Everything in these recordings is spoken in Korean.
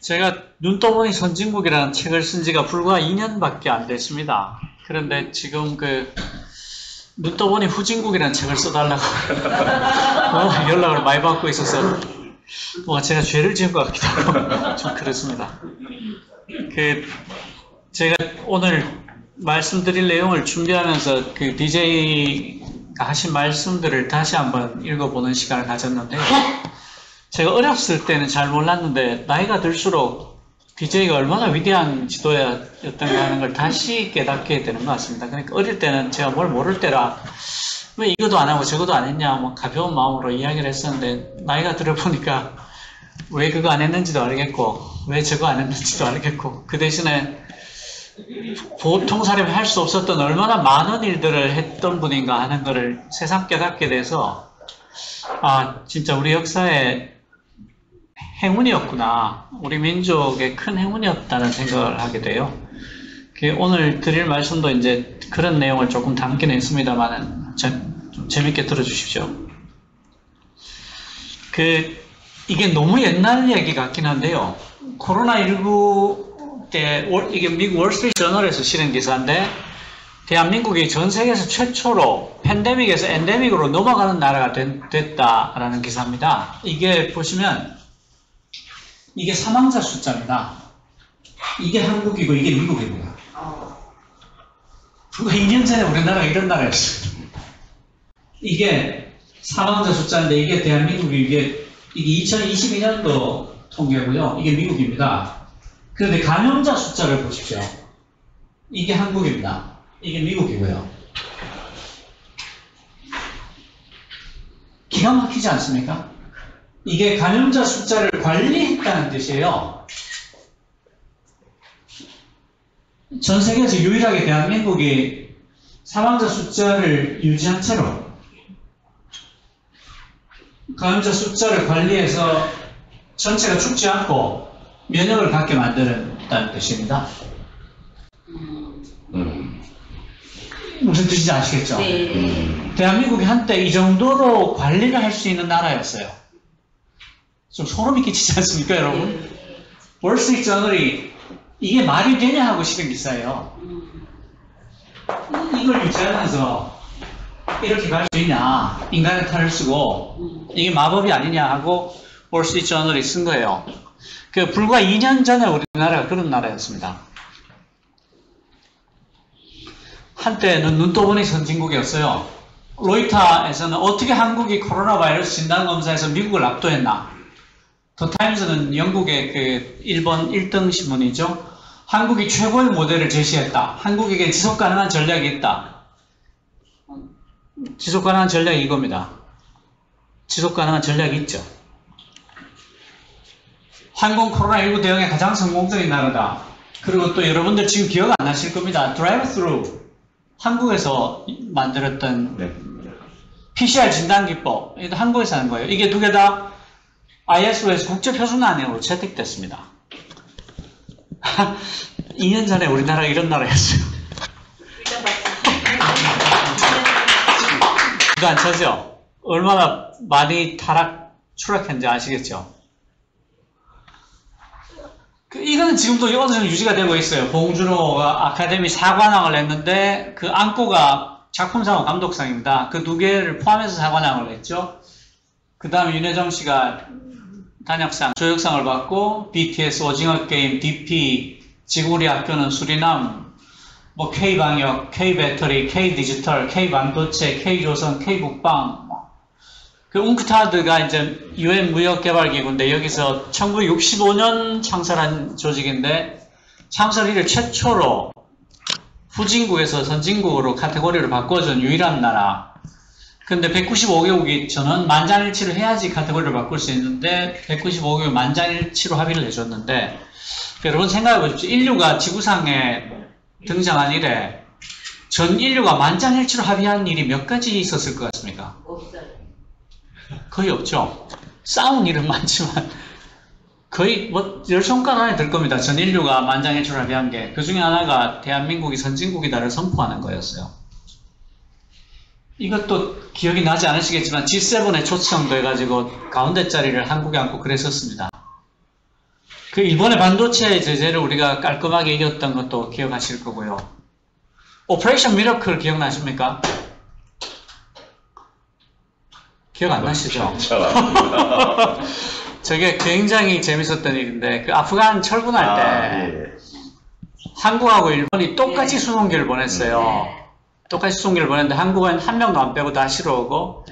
제가 눈떠보니 선진국이라는 책을 쓴 지가 불과 2년밖에 안 됐습니다. 그런데 지금 눈떠보니 후진국이라는 책을 써달라고 연락을 많이 받고 있어서 제가 죄를 지은 것 같기도 하고 좀 그렇습니다. 제가 오늘 말씀드릴 내용을 준비하면서 DJ가 하신 말씀들을 다시 한번 읽어보는 시간을 가졌는데요. 제가 어렸을 때는 잘 몰랐는데 나이가 들수록 DJ가 얼마나 위대한 지도자였던가 하는 걸 다시 깨닫게 되는 것 같습니다. 그러니까 어릴 때는 제가 뭘 모를 때라 왜 이것도 안 하고 저것도 안 했냐 가벼운 마음으로 이야기를 했었는데 나이가 들어보니까 왜 그거 안 했는지도 알겠고 왜 저거 안 했는지도 알겠고 그 대신에 보통 사람이 할 수 없었던 얼마나 많은 일들을 했던 분인가 하는 것을 새삼 깨닫게 돼서 진짜 우리 역사에 행운이었구나. 우리 민족의 큰 행운이었다는 생각을 하게 돼요. 오늘 드릴 말씀도 이제 그런 내용을 조금 담긴 했습니다만 좀 재밌게 들어주십시오. 이게 너무 옛날 얘기 같긴 한데요. 코로나19 때 이게 미국 월스트리트 저널에서 실은 기사인데 대한민국이 전 세계에서 최초로 팬데믹에서 엔데믹으로 넘어가는 나라가 됐다라는 기사입니다. 이게 보시면 이게 사망자 숫자입니다. 이게 한국이고 이게 미국입니다. 불과 2년 전에 우리나라가 이런 나라였어요. 이게 사망자 숫자인데 이게 대한민국이 이게 2022년도 통계고요. 이게 미국입니다. 그런데 감염자 숫자를 보십시오. 이게 한국입니다. 이게 미국이고요. 기가 막히지 않습니까? 이게 감염자 숫자를 관리했다는 뜻이에요. 전 세계에서 유일하게 대한민국이 사망자 숫자를 유지한 채로 감염자 숫자를 관리해서 전체가 죽지 않고 면역을 갖게 만드는다는 뜻입니다. 무슨 뜻인지 아시겠죠? 네. 대한민국이 한때 이 정도로 관리를 할 수 있는 나라였어요. 좀 소름이 끼치지 않습니까, 여러분? 월스트리트 저널이 이게 말이 되냐 하고 실은 기사예요. 이걸 유지하면서 이렇게 갈 수 있냐, 인간의 탈을 쓰고 이게 마법이 아니냐 하고 월스트리트 저널이 쓴 거예요. 불과 2년 전에 우리나라가 그런 나라였습니다. 한때는 눈떠보니 선진국이었어요. 로이터에서는 어떻게 한국이 코로나 바이러스 진단검사에서 미국을 압도했나. 더 타임즈는 영국의 일본 1등 신문이죠. 한국이 최고의 모델을 제시했다. 한국에게 지속가능한 전략이 있다. 지속가능한 전략이 이겁니다. 지속가능한 전략이 있죠. 한국 코로나19 대응에 가장 성공적인 나라다. 그리고 또 여러분들 지금 기억 안 나실 겁니다. 드라이브-스루 한국에서 만들었던 PCR 진단기법, 이거 한국에서 하는 거예요. 이게 두 개 다 ISO에서 국제표준안으로 채택됐습니다. 2년 전에 우리나라가 이런 나라였어요. 이거 안 차죠? 얼마나 많이 추락했는지 아시겠죠? 이거는 지금도 어느 정도 유지가 되고 있어요. 봉준호가 아카데미 사관왕을 했는데 그 안고가 작품상과 감독상입니다. 그 두 개를 포함해서 사관왕을 했죠. 그 다음에 윤여정 씨가 단역상, 조역상을 받고 BTS, 오징어 게임, DP, 지금 우리 학교는 수리남, K방역, K배터리, K디지털, K반도체, K조선, K국방. 웅크타드가 이제 UN 무역개발기구인데 여기서 1965년 창설한 조직인데 창설 이래 최초로 후진국에서 선진국으로 카테고리를 바꿔준 유일한 나라. 근데 195개국이 저는 만장일치를 해야지 카테고리를 바꿀 수 있는데 195개국이 만장일치로 합의를 해줬는데 여러분 생각해 보십시오. 인류가 지구상에 등장한 이래 전 인류가 만장일치로 합의한 일이 몇 가지 있었을 것 같습니까? 없어요. 거의 없죠. 싸운 일은 많지만 거의 열 손가락 안에 들 겁니다. 전 인류가 만장일치로 합의한 게. 그 중에 하나가 대한민국이 선진국이다를 선포하는 거였어요. 이것도 기억이 나지 않으시겠지만 G7에 초청도 해가지고 가운데 자리를 한국에 앉고 그랬었습니다. 그 일본의 반도체 제재를 우리가 깔끔하게 이겼던 것도 기억하실 거고요. 오퍼레이션 미러클 기억나십니까? 기억 안 나시죠? 저게 굉장히 재밌었던 일인데, 그 아프간 철군할 때 예. 한국하고 일본이 똑같이 수송기를 보냈어요. 똑같이 수송기를 보냈는데 한국은 한 명도 안 빼고 다 실어오고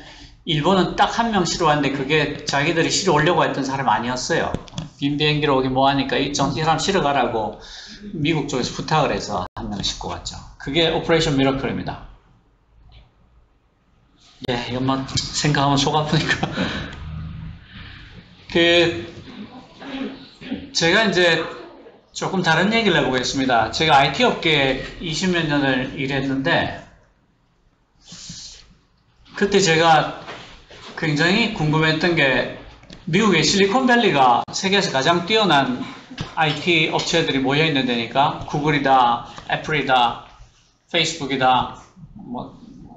일본은 딱 한 명 실어왔는데 그게 자기들이 실어오려고 했던 사람 아니었어요. 빈 비행기로 오기 뭐하니까 이 사람 실어가라고 미국 쪽에서 부탁을 해서 한 명 싣고 갔죠. 그게 오퍼레이션 미러클입니다. 예, 이것만 생각하면 속 아프니까. 제가 이제 조금 다른 얘기를 해보겠습니다. 제가 IT 업계에 20몇 년을 일했는데, 그때 제가 굉장히 궁금했던 게, 미국의 실리콘밸리가 세계에서 가장 뛰어난 IT 업체들이 모여있는 데니까, 구글이다, 애플이다, 페이스북이다,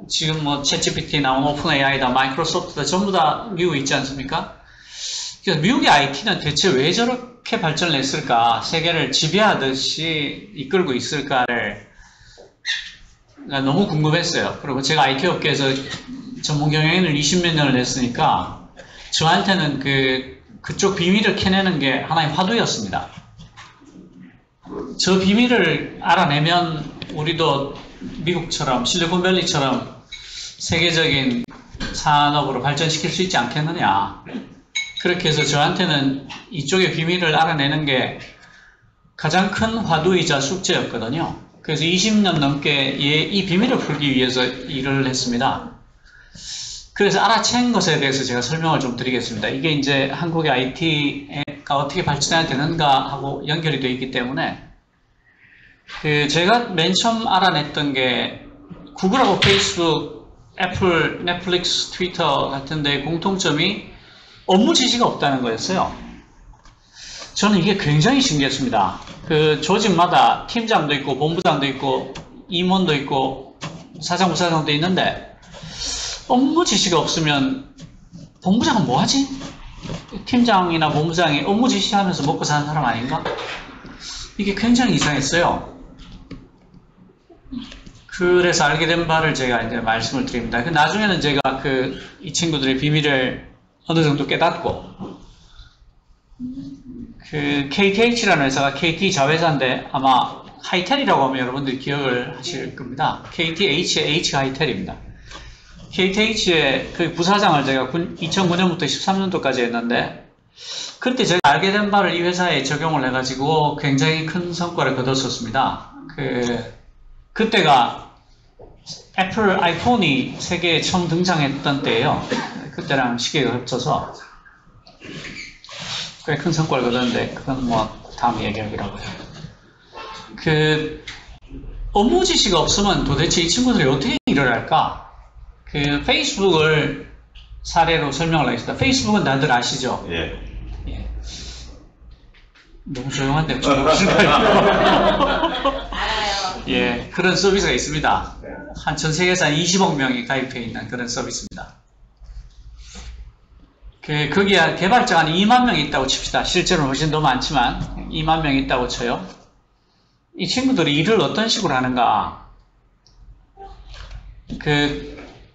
지금 챗GPT 나온 오픈 AI다, 마이크로소프트다, 전부 다 미국에 있지 않습니까? 그래서 미국의 IT는 대체 왜 저렇게 발전을 했을까? 세계를 지배하듯이 이끌고 있을까를 너무 궁금했어요. 그리고 제가 IT 업계에서 전문 경영인을 20몇 년을 했으니까 저한테는 그쪽 비밀을 캐내는 게 하나의 화두였습니다. 저 비밀을 알아내면 우리도 미국처럼 실리콘밸리처럼 세계적인 산업으로 발전시킬 수 있지 않겠느냐. 그렇게 해서 저한테는 이쪽의 비밀을 알아내는 게 가장 큰 화두이자 숙제였거든요. 그래서 20년 넘게 이 비밀을 풀기 위해서 일을 했습니다. 그래서 알아챈 것에 대해서 제가 설명을 좀 드리겠습니다. 이게 이제 한국의 IT가 어떻게 발전해야 되는가 하고 연결이 되어 있기 때문에 제가 맨 처음 알아냈던 게 구글하고 페이스북, 애플, 넷플릭스, 트위터 같은 데 공통점이 업무 지시가 없다는 거였어요. 저는 이게 굉장히 신기했습니다. 조직마다 팀장도 있고 본부장도 있고 임원도 있고 사장, 부사장도 있는데 업무 지시가 없으면 본부장은 뭐 하지? 팀장이나 본부장이 업무 지시하면서 먹고 사는 사람 아닌가? 이게 굉장히 이상했어요. 그래서 알게 된 바를 제가 이제 말씀을 드립니다. 나중에는 제가 이 친구들의 비밀을 어느 정도 깨닫고, KTH라는 회사가 KT 자회사인데 아마 하이텔이라고 하면 여러분들이 기억을 하실 겁니다. KTH의 H 하이텔입니다. KTH의 그 부사장을 제가 2009년부터 13년도까지 했는데, 그때 제가 알게 된 바를 이 회사에 적용을 해가지고 굉장히 큰 성과를 거뒀었습니다. 그때가 애플 아이폰이 세계에 처음 등장했던 때예요. 그때랑 시기가 겹쳐서 꽤 큰 성과를 거뒀는데 그건 다음 얘기하기라고 해요. 업무 지시가 없으면 도대체 이 친구들이 어떻게 일을 할까? 페이스북을 사례로 설명을 하겠습니다. 페이스북은 다들 아시죠? 예. 너무 조용한데 좀 알아요. 예, 그런 서비스가 있습니다. 전 세계에서 한 20억 명이 가입해 있는 그런 서비스입니다. 거기에 개발자가 한 2만 명이 있다고 칩시다. 실제로는 훨씬 더 많지만 2만 명이 있다고 쳐요. 이 친구들이 일을 어떤 식으로 하는가?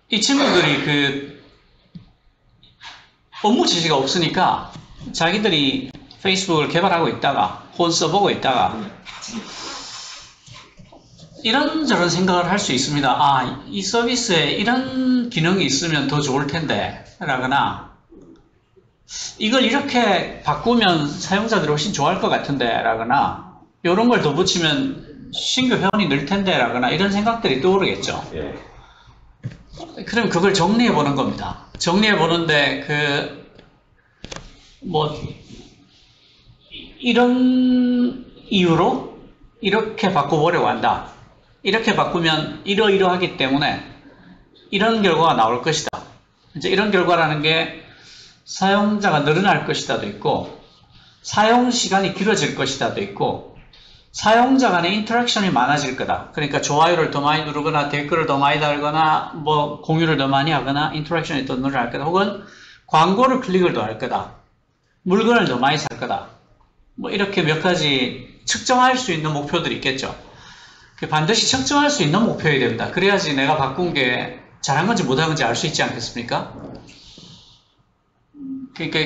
이 친구들이 업무 지시가 없으니까 자기들이 페이스북을 개발하고 있다가 혼 써보고 있다가 이런저런 생각을 할 수 있습니다. 이 서비스에 이런 기능이 있으면 더 좋을 텐데 라거나 이걸 이렇게 바꾸면 사용자들이 훨씬 좋아할 것 같은데 라거나 이런 걸 더 붙이면 신규 회원이 늘 텐데 라거나 이런 생각들이 떠오르겠죠. 예. 그럼 그걸 정리해 보는 겁니다. 정리해 보는데 이런 이유로 이렇게 바꿔보려고 한다. 이렇게 바꾸면 이러이러하기 때문에 이런 결과가 나올 것이다. 이제 이런 결과라는 게 사용자가 늘어날 것이다도 있고 사용 시간이 길어질 것이다도 있고 사용자 간의 인터랙션이 많아질 거다. 그러니까 좋아요를 더 많이 누르거나 댓글을 더 많이 달거나 공유를 더 많이 하거나 인터랙션이 더 늘어날 거다. 혹은 광고를 클릭을 더 할 거다. 물건을 더 많이 살 거다. 뭐 이렇게 몇 가지 측정할 수 있는 목표들이 있겠죠. 반드시 측정할 수 있는 목표여야 됩니다. 그래야지 내가 바꾼 게 잘한 건지 못한 건지 알 수 있지 않겠습니까? 그러니까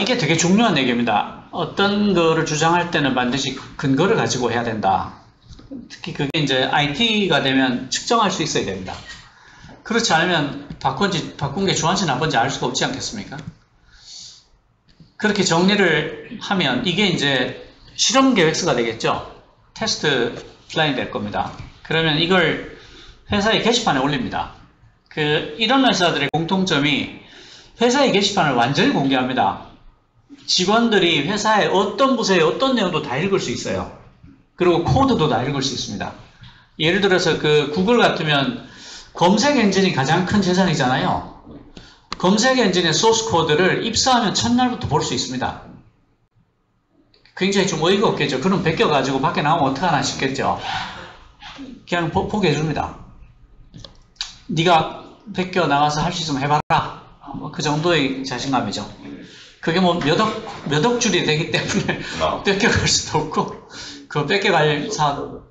이게 되게 중요한 얘기입니다. 어떤 거를 주장할 때는 반드시 근거를 가지고 해야 된다. 특히 그게 이제 IT가 되면 측정할 수 있어야 됩니다. 그렇지 않으면 바꾼 게 좋은지 나쁜지 알 수가 없지 않겠습니까? 그렇게 정리를 하면 이게 이제 실험 계획서가 되겠죠. 테스트 플랜이 될 겁니다. 그러면 이걸 회사의 게시판에 올립니다. 이런 회사들의 공통점이 회사의 게시판을 완전히 공개합니다. 직원들이 회사의 어떤 부서의 어떤 내용도 다 읽을 수 있어요. 그리고 코드도 다 읽을 수 있습니다. 예를 들어서 구글 같으면 검색 엔진이 가장 큰 재산이잖아요. 검색 엔진의 소스 코드를 입사하면 첫날부터 볼 수 있습니다. 굉장히 좀 어이가 없겠죠. 그럼 베껴가지고 밖에 나오면 어떡하나 싶겠죠. 그냥 보게 해줍니다. 네가 베껴 나가서 할 수 있으면 해봐라. 그 정도의 자신감이죠. 그게 뭐 몇 억 줄이 되기 때문에 뺏겨갈 수도 없고, 그거 뺏겨갈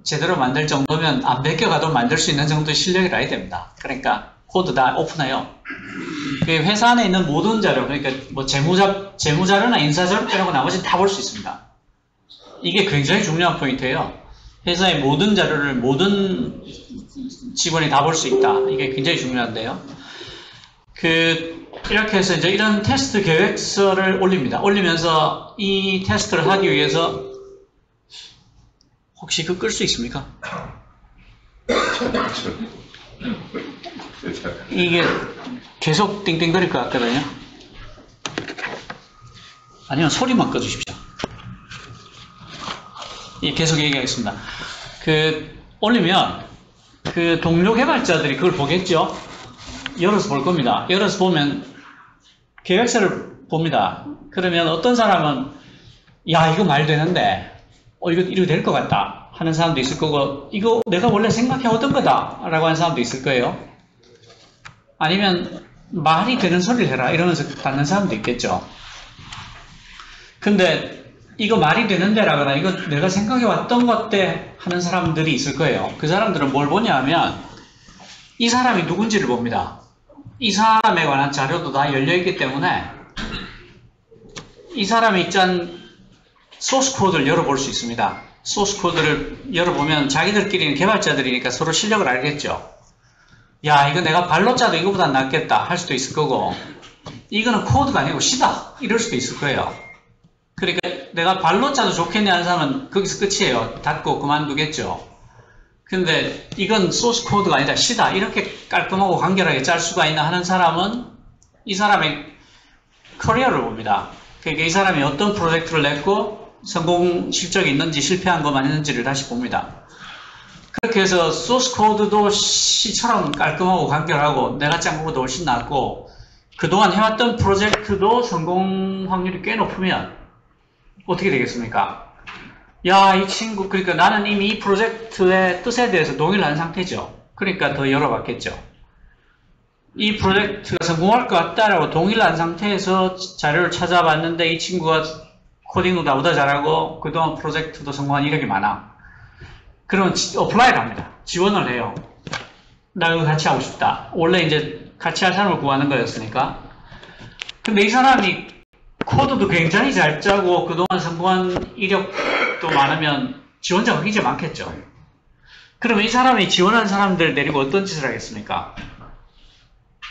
제대로 만들 정도면 안 뺏겨가도 만들 수 있는 정도의 실력이 나야 됩니다. 그러니까 코드 다 오픈해요. 회사 안에 있는 모든 자료, 그러니까 뭐 재무자료나 인사자료 빼고 나머지는 다 볼 수 있습니다. 이게 굉장히 중요한 포인트예요. 회사의 모든 자료를 모든 직원이 다 볼 수 있다. 이게 굉장히 중요한데요. 이렇게 해서 이제 이런 테스트 계획서를 올립니다. 올리면서 이 테스트를 하기 위해서 혹시 끌 수 있습니까? 이게 계속 띵띵거릴 것 같거든요. 아니면 소리만 꺼주십시오. 계속 얘기하겠습니다. 올리면 동료 개발자들이 그걸 보겠죠? 열어서 볼 겁니다. 열어서 보면 계획서를 봅니다. 그러면 어떤 사람은 야, 이거 말 되는데 이거 될 것 같다 하는 사람도 있을 거고, 이거 내가 원래 생각해오던 거다 라고 하는 사람도 있을 거예요. 아니면 말이 되는 소리를 해라 이러면서 받는 사람도 있겠죠. 근데 이거 말이 되는데 라거나 이거 내가 생각해왔던 것 때 하는 사람들이 있을 거예요. 그 사람들은 뭘 보냐 하면 이 사람이 누군지를 봅니다. 이 사람에 관한 자료도 다 열려있기 때문에 이 사람이 짠 소스 코드를 열어볼 수 있습니다. 소스 코드를 열어보면 자기들끼리는 개발자들이니까 서로 실력을 알겠죠. 야, 이거 내가 발로 짜도 이거보다 낫겠다 할 수도 있을 거고, 이거는 코드가 아니고 시다 이럴 수도 있을 거예요. 그러니까 내가 발로 짜도 좋겠냐 하는 사람은 거기서 끝이에요. 닫고 그만두겠죠. 근데 이건 소스 코드가 아니다 시다 이렇게 깔끔하고 간결하게 짤 수가 있나 하는 사람은 이 사람의 커리어를 봅니다. 그러니까 이 사람이 어떤 프로젝트를 냈고 성공 실적이 있는지 실패한 것만 있는지를 다시 봅니다. 그렇게 해서 소스 코드도 시처럼 깔끔하고 간결하고 내가 짠 것보다 훨씬 낫고 그동안 해왔던 프로젝트도 성공 확률이 꽤 높으면 어떻게 되겠습니까? 야, 이 친구, 그러니까 나는 이미 이 프로젝트의 뜻에 대해서 동의를 한 상태죠. 그러니까 더 열어봤겠죠. 이 프로젝트가 성공할 것 같다라고 동의를 한 상태에서 자료를 찾아봤는데 이 친구가 코딩도 나보다 잘하고 그동안 프로젝트도 성공한 이력이 많아. 그러면 어플라이를 합니다. 지원을 해요. 나 이거 같이 하고 싶다. 원래 이제 같이 할 사람을 구하는 거였으니까. 근데 이 사람이 코드도 굉장히 잘 짜고 그동안 성공한 이력도 많으면 지원자가 굉장히 많겠죠. 그러면 이 사람이 지원한 사람들 데리고 어떤 짓을 하겠습니까?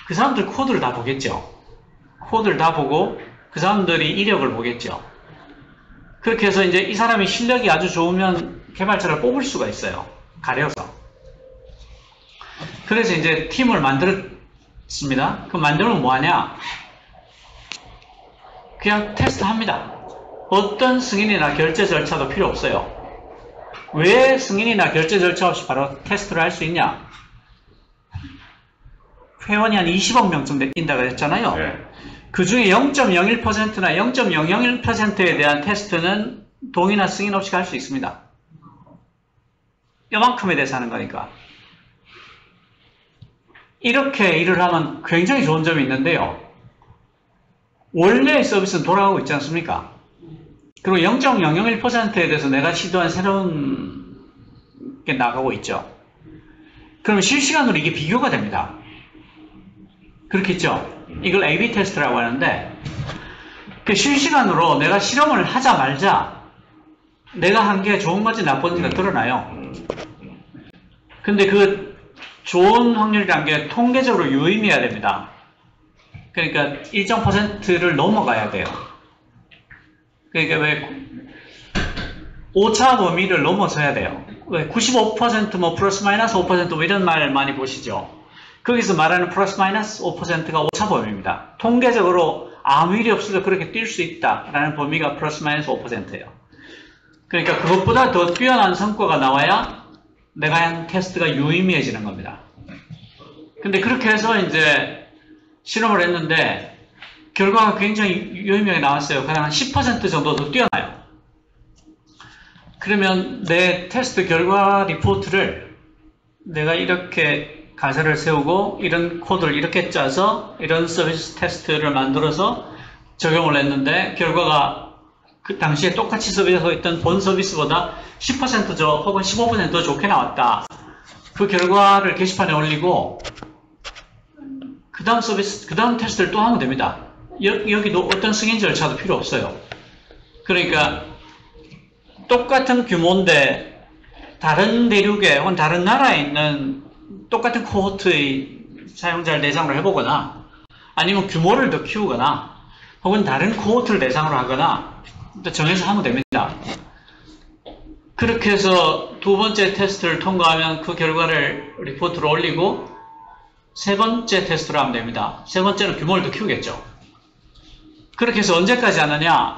그 사람들 코드를 다 보겠죠. 코드를 다 보고 그 사람들이 이력을 보겠죠. 그렇게 해서 이제 이 사람이 실력이 아주 좋으면 개발자를 뽑을 수가 있어요. 가려서. 그래서 이제 팀을 만들었습니다. 그럼 만들면 뭐 하냐? 그냥 테스트 합니다. 어떤 승인이나 결제 절차도 필요 없어요. 왜 승인이나 결제 절차 없이 바로 테스트를 할 수 있냐? 회원이 한 20억 명쯤 된다고 했잖아요. 네. 그 중에 0.01%나 0.001%에 대한 테스트는 동의나 승인 없이 할 수 있습니다. 이만큼에 대해서 하는 거니까. 이렇게 일을 하면 굉장히 좋은 점이 있는데요. 원래의 서비스는 돌아가고 있지 않습니까? 그리고 0.001%에 대해서 내가 시도한 새로운 게 나가고 있죠. 그럼 실시간으로 이게 비교가 됩니다. 그렇겠죠? 이걸 A-B 테스트라고 하는데, 그 실시간으로 내가 실험을 하자 말자 내가 한 게 좋은 건지 나쁜지가 드러나요. 근데 그 좋은 확률이란 게 통계적으로 유의미해야 됩니다. 그러니까 일정 퍼센트를 넘어가야 돼요. 그러니까 왜 오차 범위를 넘어서야 돼요. 왜 95% 플러스 마이너스 5% 이런 말 많이 보시죠. 거기서 말하는 플러스 마이너스 5%가 오차 범위입니다. 통계적으로 아무 일이 없어도 그렇게 뛸 수 있다라는 범위가 플러스 마이너스 5%예요. 그러니까 그것보다 더 뛰어난 성과가 나와야 내가 한 테스트가 유의미해지는 겁니다. 근데 그렇게 해서 이제 실험을 했는데 결과가 굉장히 유의미하게 나왔어요. 그냥 한 10% 정도 더 뛰어나요. 그러면 내 테스트 결과 리포트를 내가 이렇게 가설을 세우고 이런 코드를 이렇게 짜서 이런 서비스 테스트를 만들어서 적용을 했는데 결과가 그 당시에 똑같이 서비스하고 있던 본 서비스보다 10% 혹은 15% 좋게 나왔다. 그 결과를 게시판에 올리고 그 다음 테스트를 또 하면 됩니다. 여기도 어떤 승인 절차도 필요 없어요. 그러니까 똑같은 규모인데 다른 대륙에 혹은 다른 나라에 있는 똑같은 코호트의 사용자를 대상으로 해보거나 아니면 규모를 더 키우거나 혹은 다른 코호트를 대상으로 하거나 정해서 하면 됩니다. 그렇게 해서 두 번째 테스트를 통과하면 그 결과를 리포트로 올리고 세 번째 테스트로 하면 됩니다. 세 번째는 규모를 더 키우겠죠. 그렇게 해서 언제까지 하느냐?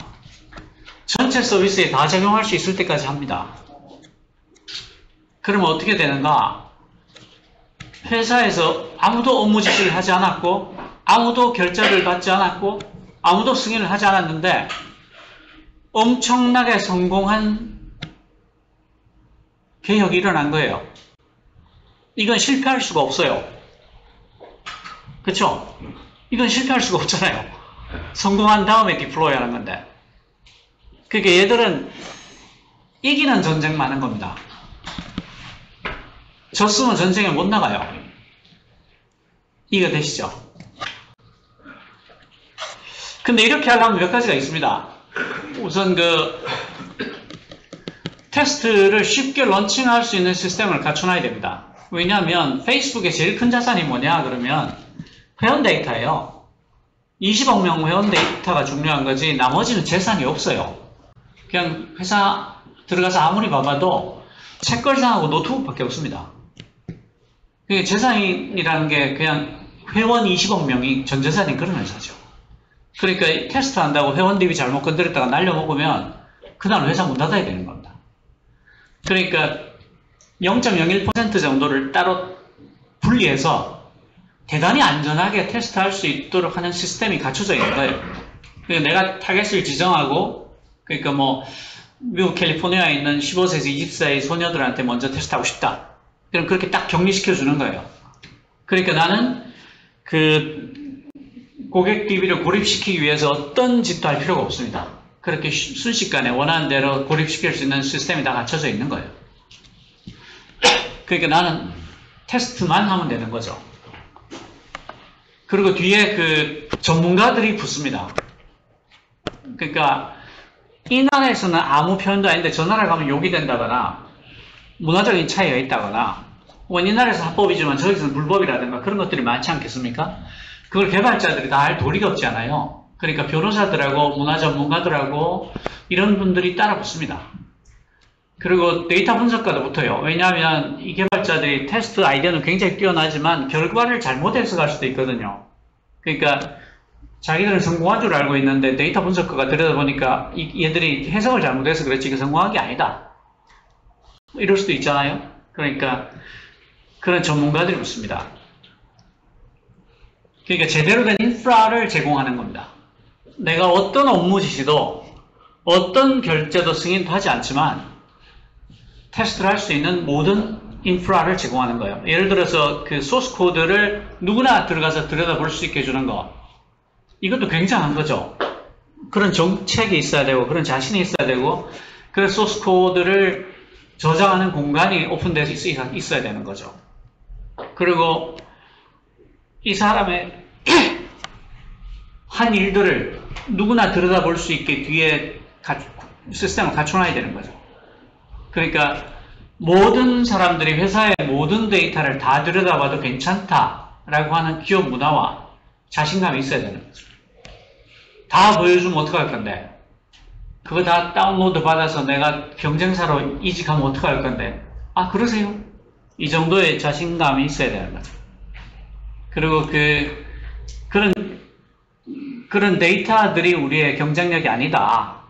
전체 서비스에 다 적용할 수 있을 때까지 합니다. 그러면 어떻게 되는가? 회사에서 아무도 업무 지시를 하지 않았고 아무도 결제를 받지 않았고 아무도 승인을 하지 않았는데 엄청나게 성공한 개혁이 일어난 거예요. 이건 실패할 수가 없어요. 그렇죠? 이건 실패할 수가 없잖아요. 성공한 다음에 디플로이 하는 건데. 그러니까 얘들은 이기는 전쟁만 하는 겁니다. 졌으면 전쟁에 못 나가요. 이해가 되시죠? 근데 이렇게 하려면 몇 가지가 있습니다. 우선 테스트를 쉽게 런칭할 수 있는 시스템을 갖춰놔야 됩니다. 왜냐하면 페이스북의 제일 큰 자산이 뭐냐 그러면 회원 데이터예요. 20억 명 회원 데이터가 중요한 거지 나머지는 재산이 없어요. 그냥 회사 들어가서 아무리 봐봐도 책걸상하고 노트북밖에 없습니다. 그게 재산이라는 게 그냥 회원 20억 명이 전 재산이 그런 회사죠. 그러니까 테스트 한다고 회원 DB 잘못 건드렸다가 날려먹으면 그날 회사 문 닫아야 되는 겁니다. 그러니까 0.01% 정도를 따로 분리해서 대단히 안전하게 테스트할 수 있도록 하는 시스템이 갖춰져 있는 거예요. 그러니까 내가 타겟을 지정하고 그러니까 뭐 미국 캘리포니아에 있는 15세에서 20세의 소녀들한테 먼저 테스트하고 싶다. 그럼 그렇게 딱 격리시켜 주는 거예요. 그러니까 나는 그 고객 DB를 고립시키기 위해서 어떤 짓도 할 필요가 없습니다. 그렇게 순식간에 원하는 대로 고립시킬 수 있는 시스템이 다 갖춰져 있는 거예요. 그러니까 나는 테스트만 하면 되는 거죠. 그리고 뒤에 그 전문가들이 붙습니다. 그러니까 이 나라에서는 아무 표현도 아닌데 저 나라 가면 욕이 된다거나 문화적인 차이가 있다거나 혹은 이 나라에서 합법이지만 저기서는 불법이라든가 그런 것들이 많지 않겠습니까? 그걸 개발자들이 다 할 도리가 없지 않아요. 그러니까 변호사들하고 문화 전문가들하고 이런 분들이 따라 붙습니다. 그리고 데이터 분석가도 붙어요. 왜냐하면 이 개발자들이 테스트 아이디어는 굉장히 뛰어나지만 결과를 잘못 해석할 수도 있거든요. 그러니까 자기들은 성공한 줄 알고 있는데 데이터 분석가가 들여다보니까 얘들이 해석을 잘못해서 그렇지 이게 성공한 게 아니다. 이럴 수도 있잖아요. 그러니까 그런 전문가들이 붙습니다. 그러니까 제대로 된 인프라를 제공하는 겁니다. 내가 어떤 업무 지시도 어떤 결제도 승인도 하지 않지만 테스트를 할 수 있는 모든 인프라를 제공하는 거예요. 예를 들어서 그 소스 코드를 누구나 들어가서 들여다볼 수 있게 해주는 거. 이것도 굉장한 거죠. 그런 정책이 있어야 되고 그런 자신이 있어야 되고 그 소스 코드를 저장하는 공간이 오픈돼서 있어야 되는 거죠. 그리고 이 사람의 한 일들을 누구나 들여다볼 수 있게 뒤에 시스템을 갖춰놔야 되는 거죠. 그러니까 모든 사람들이 회사의 모든 데이터를 다 들여다봐도 괜찮다라고 하는 기업 문화와 자신감이 있어야 되는 거죠. 다 보여주면 어떡할 건데? 그거 다 다운로드 받아서 내가 경쟁사로 이직하면 어떡할 건데? 아, 그러세요? 이 정도의 자신감이 있어야 되는 거죠. 그리고 그런 데이터들이 우리의 경쟁력이 아니다.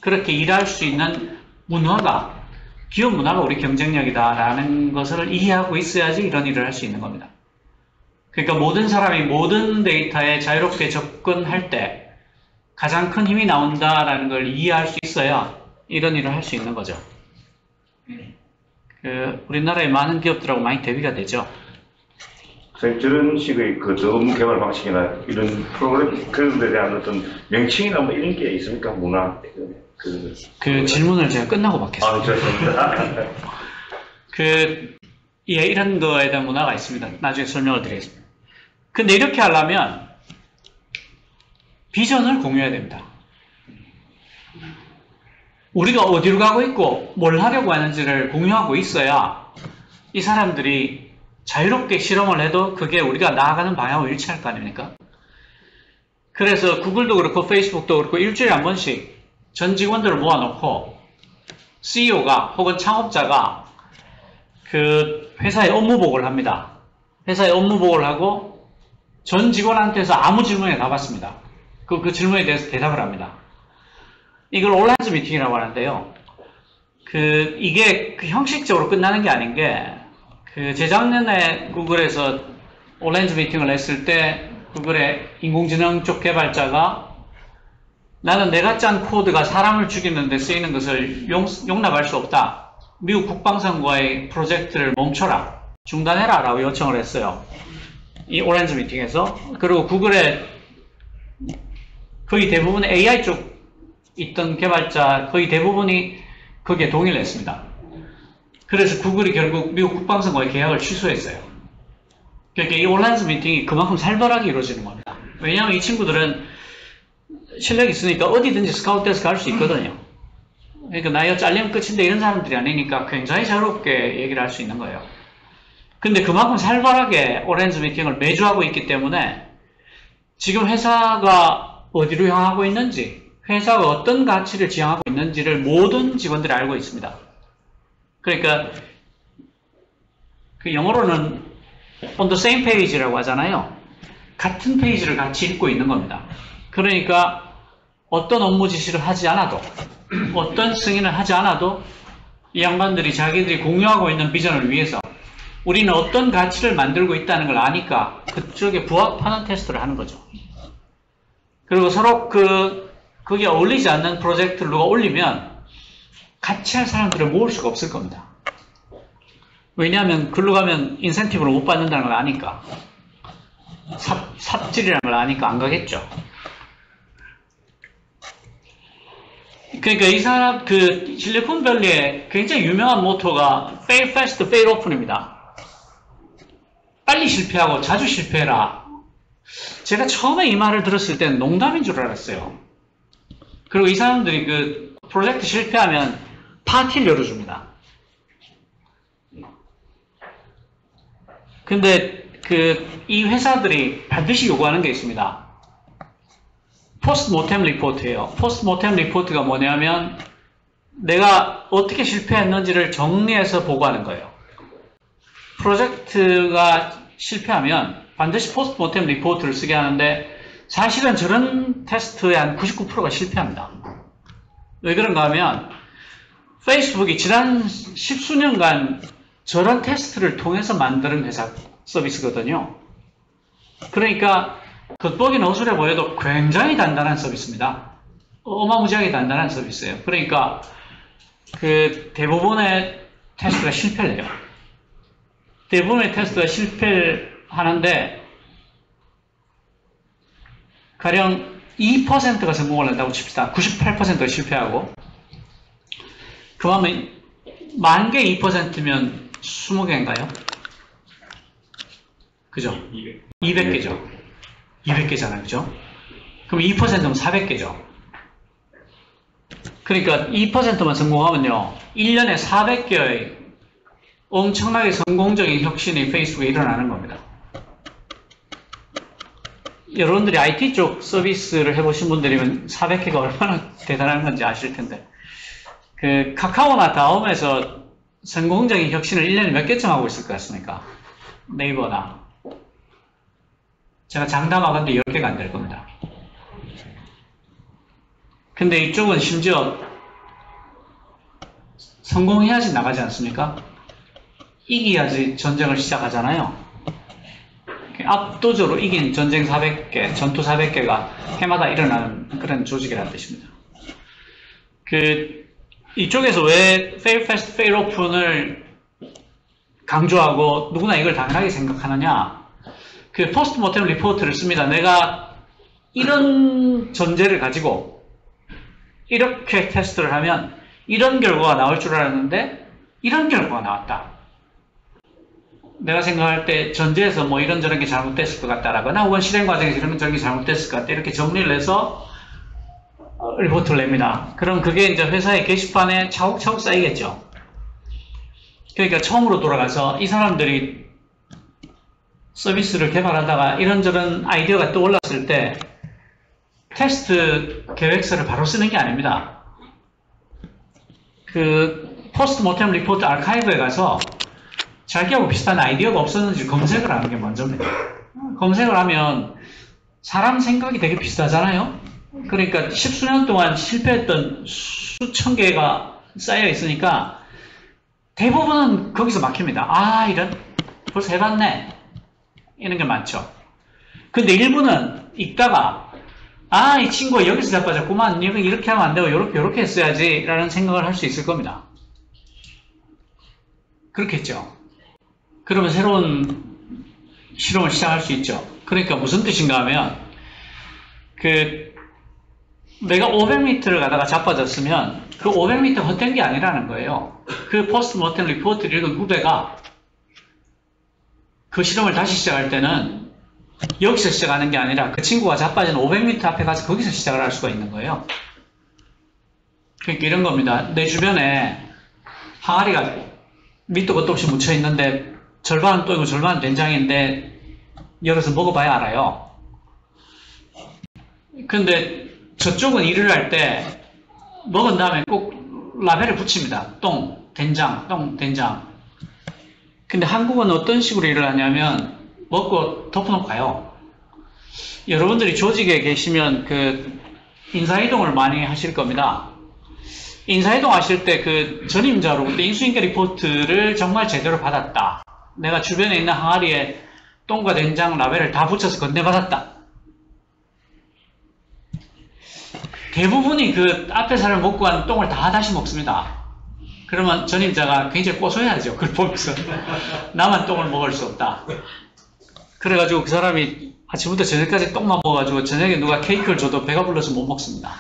그렇게 일할 수 있는 문화가, 기업 문화가 우리 경쟁력이다라는 것을 이해하고 있어야지 이런 일을 할 수 있는 겁니다. 그러니까 모든 사람이 모든 데이터에 자유롭게 접근할 때 가장 큰 힘이 나온다라는 걸 이해할 수 있어야 이런 일을 할 수 있는 거죠. 우리나라의 많은 기업들하고 많이 대비가 되죠. 선생님, 저런 식의 업무 개발 방식이나 이런 프로그램 그런 데 대한 어떤 명칭이나 뭐 이런 게 있습니까? 문화? 질문을 제가 끝나고 받겠습니다. 아, 좋습니다. 이런 거에 대한 문화가 있습니다. 나중에 설명을 드리겠습니다. 근데 이렇게 하려면 비전을 공유해야 됩니다. 우리가 어디로 가고 있고 뭘 하려고 하는지를 공유하고 있어야 이 사람들이 자유롭게 실험을 해도 그게 우리가 나아가는 방향으로 일치할 거 아닙니까? 그래서 구글도 그렇고 페이스북도 그렇고 일주일에 한 번씩 전 직원들을 모아놓고 CEO가 혹은 창업자가 그 회사의 업무 보고를 합니다. 회사의 업무 보고를 하고 전 직원한테서 아무 질문에 답았습니다. 그 질문에 대해서 대답을 합니다. 이걸 올라인즈 미팅이라고 하는데요. 이게 형식적으로 끝나는 게 아닌 게, 재작년에 구글에서 올라인즈 미팅을 했을 때, 구글의 인공지능 쪽 개발자가 나는 내가 짠 코드가 사람을 죽이는데 쓰이는 것을 용납할 수 없다. 미국 국방성과의 프로젝트를 멈춰라. 중단해라. 라고 요청을 했어요. 이 오렌지 미팅에서. 그리고 구글의 거의 대부분 AI 쪽 있던 개발자 거의 대부분이 거기에 동의를 했습니다. 그래서 구글이 결국 미국 국방성과의 계약을 취소했어요. 그러니까 이 온라인 미팅이 그만큼 살벌하게 이루어지는 겁니다. 왜냐하면 이 친구들은 실력이 있으니까 어디든지 스카우트해서 갈 수 있거든요. 그러니까 나이가 잘리면 끝인데 이런 사람들이 아니니까 굉장히 자유롭게 얘기를 할 수 있는 거예요. 근데 그만큼 살벌하게 오렌지 미팅을 매주 하고 있기 때문에 지금 회사가 어디로 향하고 있는지, 회사가 어떤 가치를 지향하고 있는지를 모든 직원들이 알고 있습니다. 그러니까 영어로는 on the same page라고 하잖아요. 같은 페이지를 같이 읽고 있는 겁니다. 그러니까 어떤 업무 지시를 하지 않아도, 어떤 승인을 하지 않아도 이 양반들이 자기들이 공유하고 있는 비전을 위해서 우리는 어떤 가치를 만들고 있다는 걸 아니까 그쪽에 부합하는 테스트를 하는 거죠. 그리고 서로 그게 어울리지 않는 프로젝트를 누가 올리면 같이 할 사람들을 모을 수가 없을 겁니다. 왜냐하면 글로 가면 인센티브를 못 받는다는 걸 아니까. 삽질이라는 걸 아니까 안 가겠죠. 그러니까 이 사람, 실리콘밸리의 굉장히 유명한 모토가 fail fast, fail often입니다. 빨리 실패하고 자주 실패해라. 제가 처음에 이 말을 들었을 때는 농담인 줄 알았어요. 그리고 이 사람들이 프로젝트 실패하면 파티를 열어줍니다. 근데 이 회사들이 반드시 요구하는 게 있습니다. 포스트 모템 리포트예요. 포스트 모템 리포트가 뭐냐면 내가 어떻게 실패했는지를 정리해서 보고하는 거예요. 프로젝트가 실패하면 반드시 포스트 모템 리포트를 쓰게 하는데 사실은 저런 테스트의 한 99%가 실패합니다. 왜 그런가 하면 페이스북이 지난 십수년간 저런 테스트를 통해서 만드는 회사 서비스거든요. 그러니까 겉보기는 허술해 보여도 굉장히 단단한 서비스입니다. 어마무지하게 단단한 서비스예요. 그러니까 대부분의 테스트가 실패를 해요. 대부분의 테스트가 실패를 하는데 가령 2%가 성공을 한다고 칩시다. 98%가 실패하고. 그러면 10,000개 2%면 20개인가요? 그죠? 200개죠. 200개잖아요. 그죠? 그럼 2%면 400개죠. 그러니까 2%만 성공하면요. 1년에 400개의 엄청나게 성공적인 혁신이 페이스북에 일어나는 겁니다. 여러분들이 IT 쪽 서비스를 해보신 분들이면 400개가 얼마나 대단한 건지 아실 텐데. 그 카카오나 다음에서 성공적인 혁신을 1년에 몇 개쯤 하고 있을 것 같습니까? 네이버나. 제가 장담하건대 10개가 안 될 겁니다. 근데 이쪽은 심지어 성공해야지 나가지 않습니까? 이기야지 전쟁을 시작하잖아요. 압도적으로 이긴 전쟁 400개, 전투 400개가 해마다 일어나는 그런 조직이라는 뜻입니다. 이쪽에서 왜 fail fast, fail often을 강조하고 누구나 이걸 당연하게 생각하느냐? 포스트 모템 리포트를 씁니다. 내가 이런 전제를 가지고 이렇게 테스트를 하면 이런 결과가 나올 줄 알았는데 이런 결과가 나왔다. 내가 생각할 때 전제에서 뭐 이런저런 게 잘못됐을 것 같다라거나 혹은 실행 과정에서 이런저런 게 잘못됐을 것 같다. 이렇게 정리를 해서 리포트를 냅니다. 그럼 그게 이제 회사의 게시판에 차곡차곡 쌓이겠죠. 그러니까 처음으로 돌아가서 이 사람들이 서비스를 개발하다가 이런저런 아이디어가 떠올랐을 때 테스트 계획서를 바로 쓰는 게 아닙니다. 포스트 모템 리포트 아카이브에 가서 자기하고 비슷한 아이디어가 없었는지 검색을 하는 게 먼저입니다. 검색을 하면 사람 생각이 되게 비슷하잖아요. 그러니까 십수년 동안 실패했던 수천 개가 쌓여 있으니까 대부분은 거기서 막힙니다. 아, 이런 벌써 해봤네. 이런 게 많죠. 근데 일부는 읽다가 아, 이 친구가 여기서 자빠졌구만. 이렇게 하면 안 되고 이렇게 했어야지 라는 생각을 할 수 있을 겁니다. 그렇겠죠. 그러면 새로운 실험을 시작할 수 있죠. 그러니까 무슨 뜻인가 하면 내가 500m를 가다가 자빠졌으면 그 500m 헛된 게 아니라는 거예요. 그 포스트 모템 리포트를 읽은 후배가 그 실험을 다시 시작할 때는 여기서 시작하는 게 아니라 그 친구가 자빠진 500m 앞에 가서 거기서 시작을 할 수가 있는 거예요. 그러니까 이런 겁니다. 내 주변에 항아리가 밑도 끝도 없이 묻혀 있는데 절반은 또이고 절반은 된장인데 열어서 먹어봐야 알아요. 근데 저쪽은 일을 할 때 먹은 다음에 꼭 라벨을 붙입니다. 똥, 된장, 똥, 된장. 근데 한국은 어떤 식으로 일을 하냐면 먹고 덮어놓고 가요. 여러분들이 조직에 계시면 인사이동을 많이 하실 겁니다. 인사이동 하실 때 전임자로부터 인수인계 리포트를 정말 제대로 받았다. 내가 주변에 있는 항아리에 똥과 된장 라벨을 다 붙여서 건네받았다. 대부분이 앞에 사람 먹고 간 똥을 다 다시 먹습니다. 그러면 전임자가 굉장히 고소해야죠. 그걸 보면서 나만 똥을 먹을 수 없다. 그래가지고 그 사람이 아침부터 저녁까지 똥만 먹어가지고 저녁에 누가 케이크를 줘도 배가 불러서 못 먹습니다.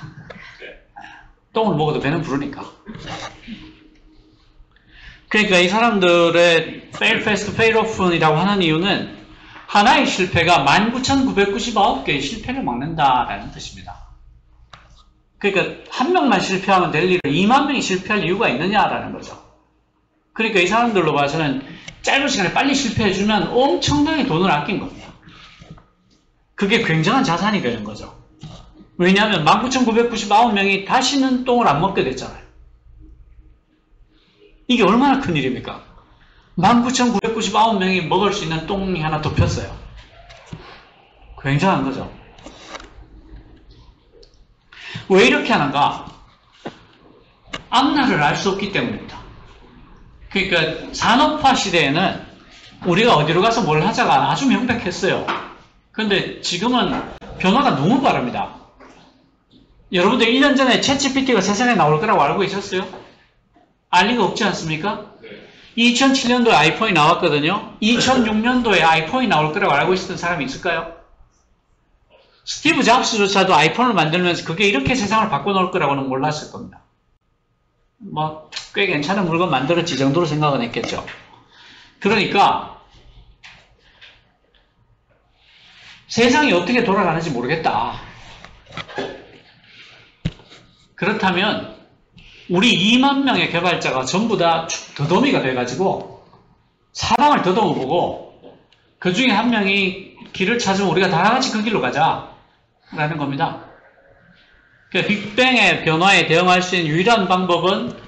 똥을 먹어도 배는 부르니까. 그러니까 이 사람들의 fail fast, fail often이라고 하는 이유는 하나의 실패가 19,999개의 실패를 막는다라는 뜻입니다. 그러니까 한 명만 실패하면 될 일을 2만 명이 실패할 이유가 있느냐라는 거죠. 그러니까 이 사람들로 봐서는 짧은 시간에 빨리 실패해주면 엄청나게 돈을 아낀 겁니다. 그게 굉장한 자산이 되는 거죠. 왜냐하면 19,999명이 다시는 똥을 안 먹게 됐잖아요. 이게 얼마나 큰 일입니까? 19,999명이 먹을 수 있는 똥이 하나 더 폈어요. 굉장한 거죠. 왜 이렇게 하는가? 앞날을 알 수 없기 때문입니다. 그러니까 산업화 시대에는 우리가 어디로 가서 뭘 하자가 아주 명백했어요. 근데 지금은 변화가 너무 빠릅니다. 여러분들 1년 전에 챗GPT가 세상에 나올 거라고 알고 있었어요? 알 리가 없지 않습니까? 2007년도에 아이폰이 나왔거든요. 2006년도에 아이폰이 나올 거라고 알고 있었던 사람이 있을까요? 스티브 잡스조차도 아이폰을 만들면서 그게 이렇게 세상을 바꿔놓을 거라고는 몰랐을 겁니다. 뭐, 꽤 괜찮은 물건 만들었지 정도로 생각은 했겠죠. 그러니까, 세상이 어떻게 돌아가는지 모르겠다. 그렇다면, 우리 2만 명의 개발자가 전부 다 더더미가 돼가지고, 사방을 더듬어보고, 그 중에 한 명이 길을 찾으면 우리가 다 같이 그 길로 가자. 라는 겁니다. 그러니까 빅뱅의 변화에 대응할 수 있는 유일한 방법은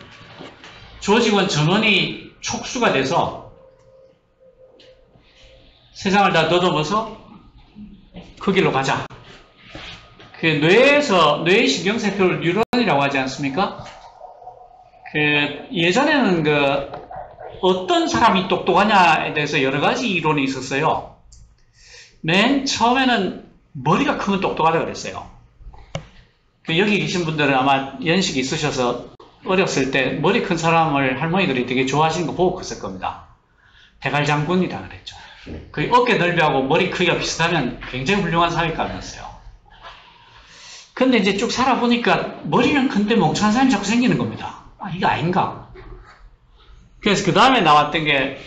조직원 전원이 촉수가 돼서 세상을 다 더듬어서 그 길로 가자. 그 뇌에서 뇌의 신경세포를 뉴런이라고 하지 않습니까? 그 예전에는 그 어떤 사람이 똑똑하냐에 대해서 여러 가지 이론이 있었어요. 맨 처음에는 머리가 크면 똑똑하다 그랬어요. 여기 계신 분들은 아마 연식이 있으셔서 어렸을 때 머리 큰 사람을 할머니들이 되게 좋아하시는 거 보고 컸을 겁니다. 대갈장군이다 그랬죠. 그 어깨 넓이하고 머리 크기가 비슷하면 굉장히 훌륭한 사회감이었어요. 근데 이제 쭉 살아보니까 머리는 큰데 멍청한 사람이 자꾸 생기는 겁니다. 아, 이거 아닌가? 그래서 그 다음에 나왔던 게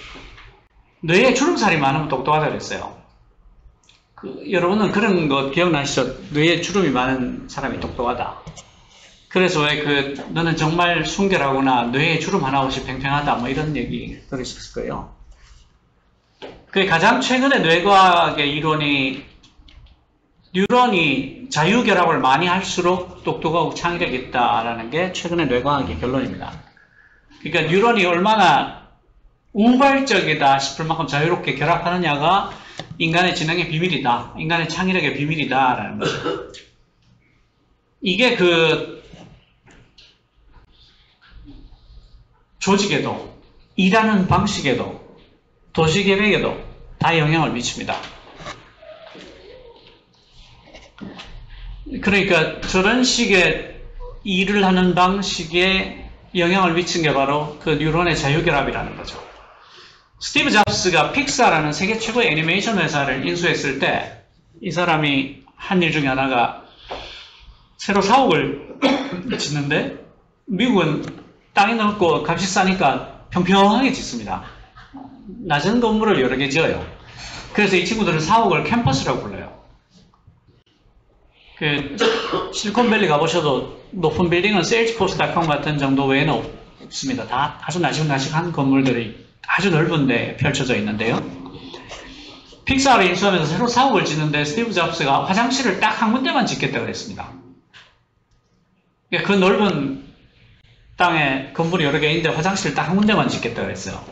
뇌에 주름살이 많으면 똑똑하다 그랬어요. 여러분은 그런 거 기억나시죠? 뇌에 주름이 많은 사람이 똑똑하다. 그래서 왜 너는 정말 순결하구나, 뇌에 주름 하나 없이 팽팽하다, 뭐 이런 얘기 들으셨을 거예요. 가장 최근에 뇌과학의 이론이 뉴런이 자유결합을 많이 할수록 똑똑하고 창의력이 있다라는 게 최근의 뇌과학의 결론입니다. 그러니까 뉴런이 얼마나 우발적이다 싶을 만큼 자유롭게 결합하느냐가 인간의 지능의 비밀이다. 인간의 창의력의 비밀이다라는 거죠. 이게 조직에도, 일하는 방식에도, 도시계획에도 다 영향을 미칩니다. 그러니까 저런 식의 일을 하는 방식에 영향을 미친 게 바로 그 뉴런의 자유결합이라는 거죠. 스티브 잡스가 픽사라는 세계 최고의 애니메이션 회사를 인수했을 때 이 사람이 한 일 중에 하나가 새로 사옥을 짓는데 미국은 땅이 넓고 값이 싸니까 평평하게 짓습니다. 낮은 건물을 여러 개 지어요. 그래서 이 친구들은 사옥을 캠퍼스라고 불러요. 실리콘밸리 가보셔도 높은 빌딩은 세일즈포스닷컴 같은 정도 외에는 없습니다. 다 아주 나식나식한 건물들이 아주 넓은데 펼쳐져 있는데요. 픽사를 인수하면서 새로 사옥을 짓는데 스티브 잡스가 화장실을 딱 한 군데만 짓겠다고 했습니다. 그 넓은 땅에 건물이 여러 개 있는데 화장실을 딱 한 군데만 짓겠다고 했어요.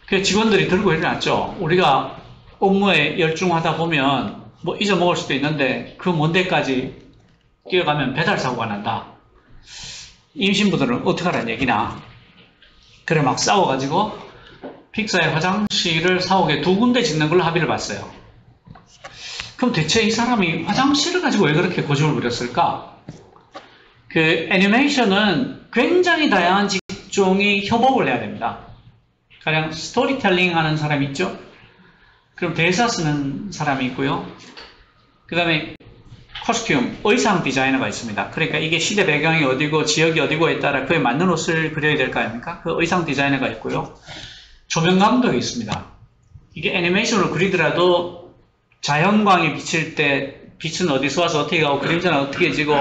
그 직원들이 들고 일어났죠. 우리가 업무에 열중하다 보면 뭐 잊어먹을 수도 있는데 그 먼 데까지 뛰어가면 배달 사고가 난다. 임신부들은 어떡하라는 얘기나. 그래 막 싸워가지고 픽사의 화장실을 사옥에 2군데 짓는 걸로 합의를 봤어요. 그럼 대체 이 사람이 화장실을 가지고 왜 그렇게 고집을 부렸을까? 애니메이션은 굉장히 다양한 직종이 협업을 해야 됩니다. 가령 스토리텔링 하는 사람이 있죠? 그럼 대사 쓰는 사람이 있고요. 그 다음에 코스튬, 의상 디자이너가 있습니다. 그러니까 이게 시대 배경이 어디고 지역이 어디고에 따라 그에 맞는 옷을 그려야 될 거 아닙니까? 그 의상 디자이너가 있고요. 조명 감독이 있습니다. 이게 애니메이션으로 그리더라도 자연광이 비칠 때 빛은 어디서 와서 어떻게 가고 그림자는 어떻게 지고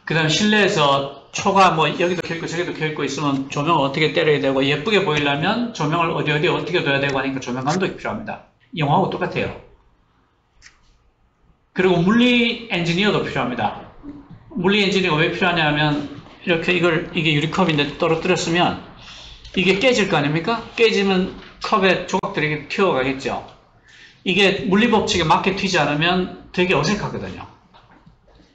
그 다음에 실내에서 초가 뭐 여기도 켜있고 저기도 켜있고 있으면 조명을 어떻게 때려야 되고 예쁘게 보이려면 조명을 어디 어떻게 둬야 되고 하니까 조명 감독이 필요합니다. 영화하고 똑같아요. 그리고 물리 엔지니어도 필요합니다. 물리 엔지니어가 왜 필요하냐면 이렇게 이게 유리컵인데 떨어뜨렸으면 이게 깨질 거 아닙니까? 깨지면 컵에 조각들이 튀어가겠죠. 이게 물리법칙에 맞게 튀지 않으면 되게 어색하거든요.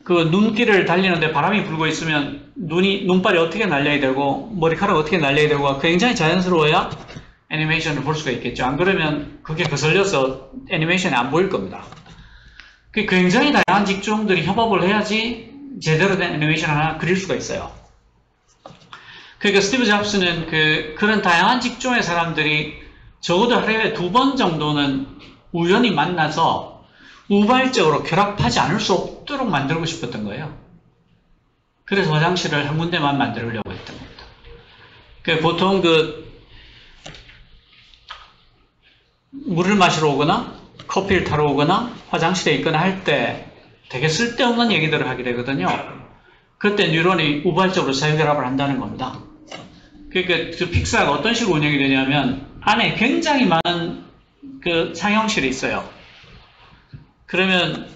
눈길을 달리는데 바람이 불고 있으면 눈발이 어떻게 날려야 되고 머리카락 어떻게 날려야 되고 굉장히 자연스러워야 애니메이션을 볼 수가 있겠죠. 안 그러면 그게 거슬려서 애니메이션이 안 보일 겁니다. 굉장히 다양한 직종들이 협업을 해야지 제대로 된 애니메이션 하나 그릴 수가 있어요. 그러니까 스티브 잡스는 그런 다양한 직종의 사람들이 적어도 하루에 2번 정도는 우연히 만나서 우발적으로 결합하지 않을 수 없도록 만들고 싶었던 거예요. 그래서 화장실을 한 군데만 만들려고 했던 겁니다. 보통 물을 마시러 오거나 커피를 타러 오거나 화장실에 있거나 할 때 되게 쓸데없는 얘기들을 하게 되거든요. 그때 뉴런이 우발적으로 자유결합을 한다는 겁니다. 그러니까 그 픽사가 어떤 식으로 운영이 되냐면 안에 굉장히 많은 상용실이 있어요. 그러면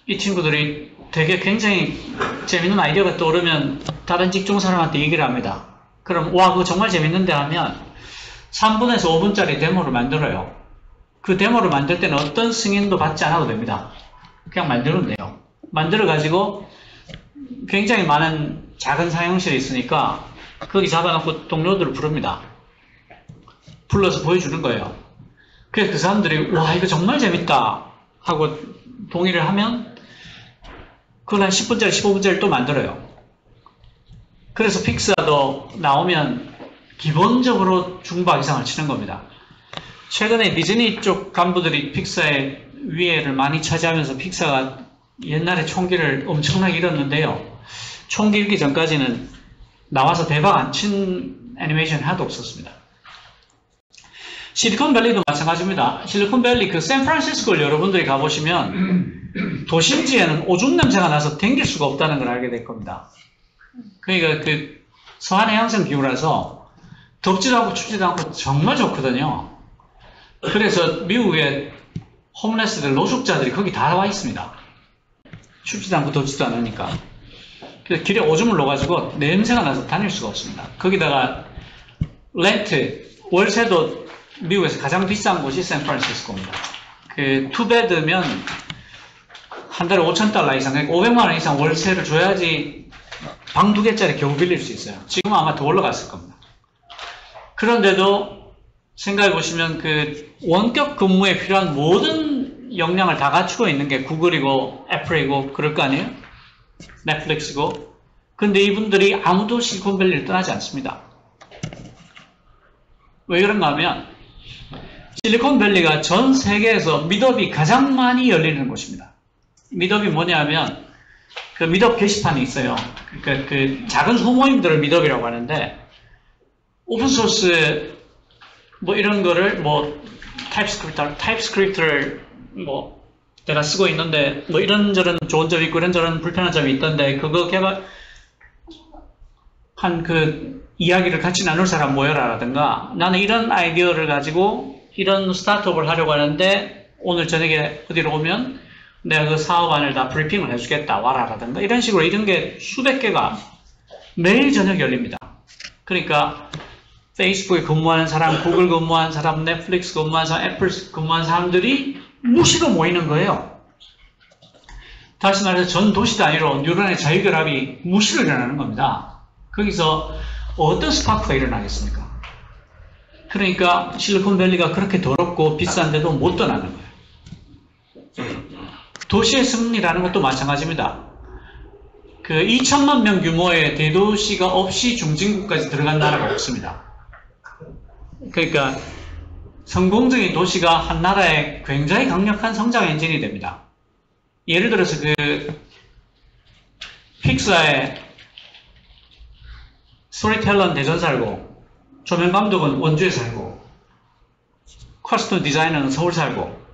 이 친구들이 되게 굉장히 재밌는 아이디어가 떠오르면 다른 직종 사람한테 얘기를 합니다. 그럼 와 그거 정말 재밌는데 하면 3분에서 5분짜리 데모를 만들어요. 그 데모를 만들 때는 어떤 승인도 받지 않아도 됩니다. 그냥 만들면 돼요. 만들어가지고 굉장히 많은 작은 사용실이 있으니까 거기 잡아놓고 동료들을 부릅니다. 불러서 보여주는 거예요. 그래서 그 사람들이 와 이거 정말 재밌다 하고 동의를 하면 그걸 한 10분짜리 15분짜리 또 만들어요. 그래서 픽사도 나오면 기본적으로 중박 이상을 치는 겁니다. 최근에 디즈니 쪽 간부들이 픽사의 위해를 많이 차지하면서 픽사가 옛날에 총기를 엄청나게 잃었는데요. 총기 잃기 전까지는 나와서 대박 안 친 애니메이션이 하나도 없었습니다. 실리콘밸리도 마찬가지입니다. 실리콘밸리 샌프란시스코를 여러분들이 가보시면 도심지에는 오줌 냄새가 나서 댕길 수가 없다는 걸 알게 될 겁니다. 그러니까 서한 해양성 기후라서 덥지도 않고 춥지도 않고 정말 좋거든요. 그래서 미국의 홈레스들, 노숙자들이 거기 다 와 있습니다. 춥지도 않고 덥지도 않으니까. 그래서 길에 오줌을 넣어가지고 냄새가 나서 다닐 수가 없습니다. 거기다가 월세도 미국에서 가장 비싼 곳이 샌프란시스코입니다. 투베드면 한 달에 $5,000 이상, 그러니까 500만 원 이상 월세를 줘야지 방 2개짜리 겨우 빌릴 수 있어요. 지금은 아마 더 올라갔을 겁니다. 그런데도 생각해 보시면 원격 근무에 필요한 모든 역량을 다 갖추고 있는 게 구글이고 애플이고 그럴 거 아니에요? 넷플릭스고. 근데 이분들이 아무도 실리콘밸리를 떠나지 않습니다. 왜 그런가 하면 실리콘밸리가 전 세계에서 미덥이 가장 많이 열리는 곳입니다. 미덥이 뭐냐면 미덥 게시판이 있어요. 그러니까 작은 소모임들을 미덥이라고 하는데 오픈소스 이런 거를 타입스크립트를 내가 쓰고 있는데 이런저런 좋은 점이 있고 이런저런 불편한 점이 있던데 그거 이야기를 같이 나눌 사람 모여라 라든가 나는 이런 아이디어를 가지고 이런 스타트업을 하려고 하는데 오늘 저녁에 어디로 오면 내가 그 사업안을 다 브리핑을 해주겠다 와라 라든가 이런 식으로 이런 게 수백 개가 매일 저녁 열립니다. 그러니까 페이스북에 근무하는 사람, 구글 근무하는 사람, 넷플릭스 근무하는 사람, 애플 근무하는 사람들이 무시로 모이는 거예요. 다시 말해서 전 도시 단위로 뉴런의 자유결합이 무시로 일어나는 겁니다. 거기서 어떤 스파크가 일어나겠습니까? 그러니까 실리콘밸리가 그렇게 더럽고 비싼데도 못 떠나는 거예요. 도시의 승리라는 것도 마찬가지입니다. 2천만 명 규모의 대도시가 없이 중진국까지 들어간 나라가 없습니다. 그러니까 성공적인 도시가 한 나라의 굉장히 강력한 성장 엔진이 됩니다. 예를 들어서 픽사의 스토리텔러는 대전 살고 조명감독은 원주에 살고 커스텀 디자이너는 서울 살고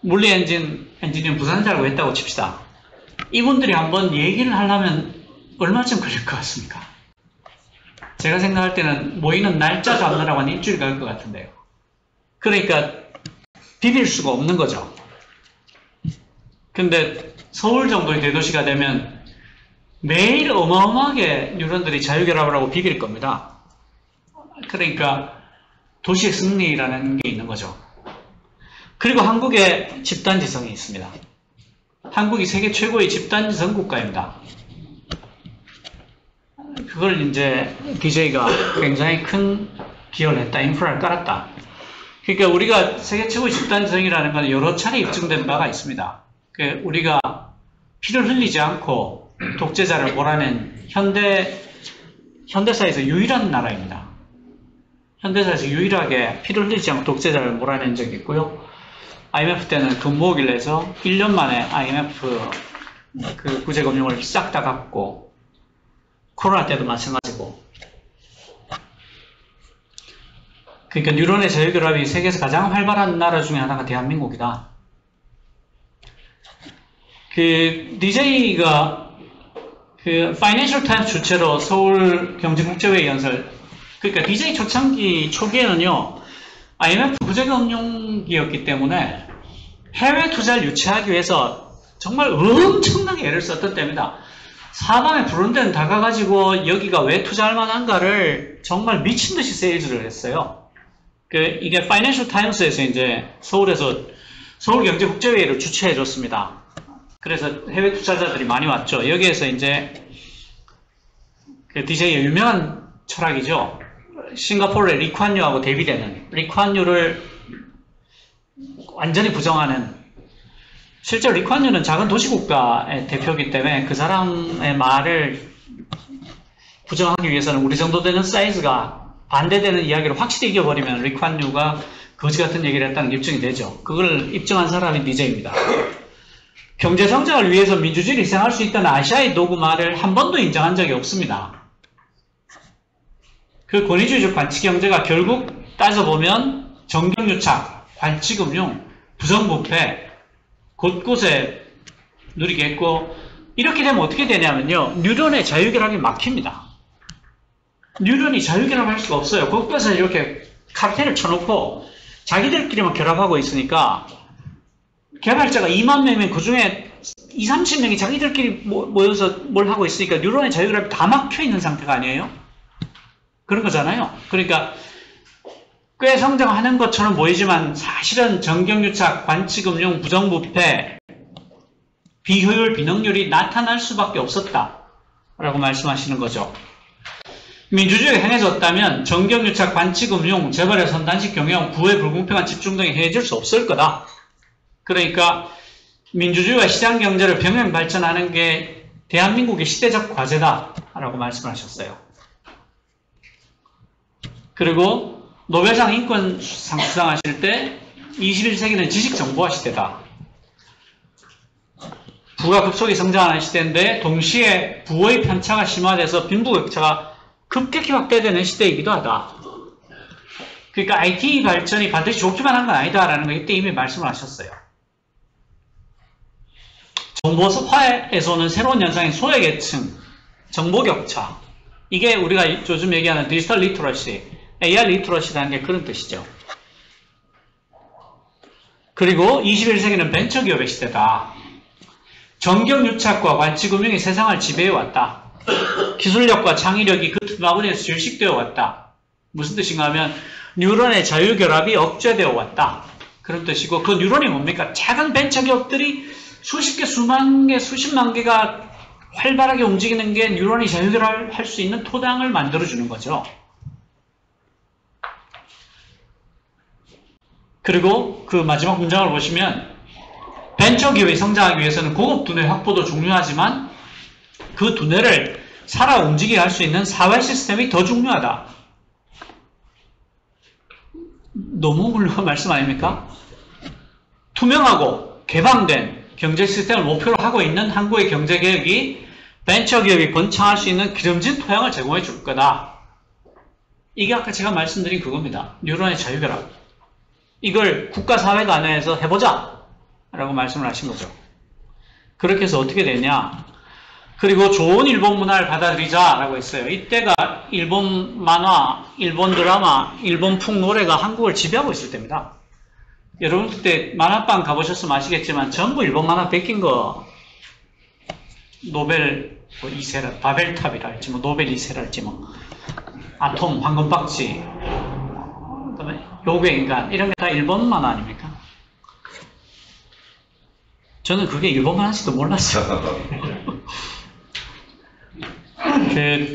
물리 엔지니어는 부산 살고 했다고 칩시다. 이분들이 한번 얘기를 하려면 얼마쯤 걸릴 것 같습니까? 제가 생각할 때는 모이는 날짜 잡느라고 한 일주일 갈 것 같은데요. 그러니까 비빌 수가 없는 거죠. 근데 서울 정도의 대도시가 되면 매일 어마어마하게 뉴런들이 자유결합을 하고 비빌 겁니다. 그러니까 도시의 승리라는 게 있는 거죠. 그리고 한국의 집단지성이 있습니다. 한국이 세계 최고의 집단지성 국가입니다. 그걸 이제 DJ가 굉장히 큰 기여를 했다. 인프라를 깔았다. 그러니까 우리가 세계 최고의 집단지성이라는 건 여러 차례 입증된 바가 있습니다. 우리가 피를 흘리지 않고 독재자를 몰아낸 현대사에서 유일한 나라입니다. 현대사에서 유일하게 피를 흘리지 않고 독재자를 몰아낸 적이 있고요. IMF 때는 금모으기를 해서 1년 만에 IMF 그 구제금융을 싹 다 갚고, 코로나 때도 마찬가지고. 그러니까 뉴런의 자유결합이 세계에서 가장 활발한 나라 중에 하나가 대한민국이다. 그 DJ가 그 파이낸셜 타임스 주최로 서울 경제국제회의 연설, 그러니까 DJ 초창기 초기에는요, IMF 구제금융기였기 때문에 해외 투자를 유치하기 위해서 정말 엄청나게 애를 썼던 때입니다. 사방에 부른 데는 다 가가지고 여기가 왜 투자할 만한가를 정말 미친 듯이 세일즈를 했어요. 이게 파이낸셜 타임스에서 이제 서울에서 서울경제국제회의를 주최해줬습니다. 그래서 해외 투자자들이 많이 왔죠. 여기에서 이제 그 DJ의 유명한 철학이죠. 싱가포르의 리콴유하고 대비되는, 리콴유를 완전히 부정하는, 실제로 리콴유는 작은 도시국가의 대표이기 때문에 그 사람의 말을 부정하기 위해서는 우리 정도 되는 사이즈가 반대되는 이야기를 확실히 이겨버리면 리콴유가 거지 같은 얘기를 했다는 게 입증이 되죠. 그걸 입증한 사람이 DJ입니다. 경제 성장을 위해서 민주주의를 희생할 수 있다는 아시아의 도구말을 한 번도 인정한 적이 없습니다. 그 권위주의적 관치경제가 결국 따져보면 정경유착, 관치금융, 부정부패 곳곳에 누리게 했고, 이렇게 되면 어떻게 되냐면요, 뉴런의 자유결합이 막힙니다. 뉴런이 자유결합할 수가 없어요. 곳곳에 이렇게 카르텔을 쳐놓고 자기들끼리만 결합하고 있으니까, 개발자가 2만 명이면 그 중에 2, 30명이 자기들끼리 모여서 뭘 하고 있으니까 뉴런의 자유결합이 다 막혀있는 상태가 아니에요? 그런 거잖아요. 그러니까 꽤 성장하는 것처럼 보이지만 사실은 정경유착, 관치금융, 부정부패, 비효율, 비능률이 나타날 수밖에 없었다라고 말씀하시는 거죠. 민주주의가 행해졌다면 정경유착, 관치금융, 재벌의 선단식 경영, 부의 불공평한 집중 등이 행해질 수 없을 거다. 그러니까 민주주의와 시장경제를 병행 발전하는 게 대한민국의 시대적 과제다라고 말씀하셨어요. 그리고 노벨상 인권상 수상하실 때 21세기는 지식정보화 시대다. 부가 급속히 성장하는 시대인데 동시에 부의 편차가 심화돼서 빈부격차가 급격히 확대되는 시대이기도 하다. 그러니까 IT 발전이 반드시 좋기만 한 건 아니다라는 거 이때 이미 말씀을 하셨어요. 정보화에서는 새로운 현상인 소외계층, 정보격차, 이게 우리가 요즘 얘기하는 디지털 리터러시, AR 리터러시라는 게 그런 뜻이죠. 그리고 21세기는 벤처기업의 시대다. 정경유착과 관치금융이 세상을 지배해왔다. 기술력과 창의력이 그 두 마구니에서 질식되어 왔다. 무슨 뜻인가 하면 뉴런의 자유결합이 억제되어 왔다. 그런 뜻이고, 그 뉴런이 뭡니까? 작은 벤처기업들이 수십 개, 수만 개, 수십만 개가 활발하게 움직이는 게 뉴런이 자유결합할 수 있는 토당을 만들어주는 거죠. 그리고 그 마지막 문장을 보시면 벤처기업이 성장하기 위해서는 고급 두뇌 확보도 중요하지만 그 두뇌를 살아 움직이게 할 수 있는 사회 시스템이 더 중요하다. 너무 훌륭한 말씀 아닙니까? 투명하고 개방된 경제 시스템을 목표로 하고 있는 한국의 경제개혁이 벤처기업이 번창할 수 있는 기름진 토양을 제공해 줄 거다. 이게 아까 제가 말씀드린 그겁니다. 뉴런의 자유결합. 이걸 국가 사회가 안에서 해보자 라고 말씀을 하신 거죠. 그렇게 해서 어떻게 되냐, 그리고 좋은 일본 문화를 받아들이자 라고 했어요. 이때가 일본 만화, 일본 드라마, 일본 풍 노래가 한국을 지배하고 있을 때입니다. 여러분 그때 만화방 가보셨으면 아시겠지만 전부 일본 만화 베낀 거, 노벨 뭐 2세랄, 바벨탑이랄지 뭐 노벨 2세랄지 뭐 아톰, 황금박쥐, 그다음에 요괴인간, 이런 게 다 일본 만화 아닙니까? 저는 그게 일본 만화인지도 몰랐어요.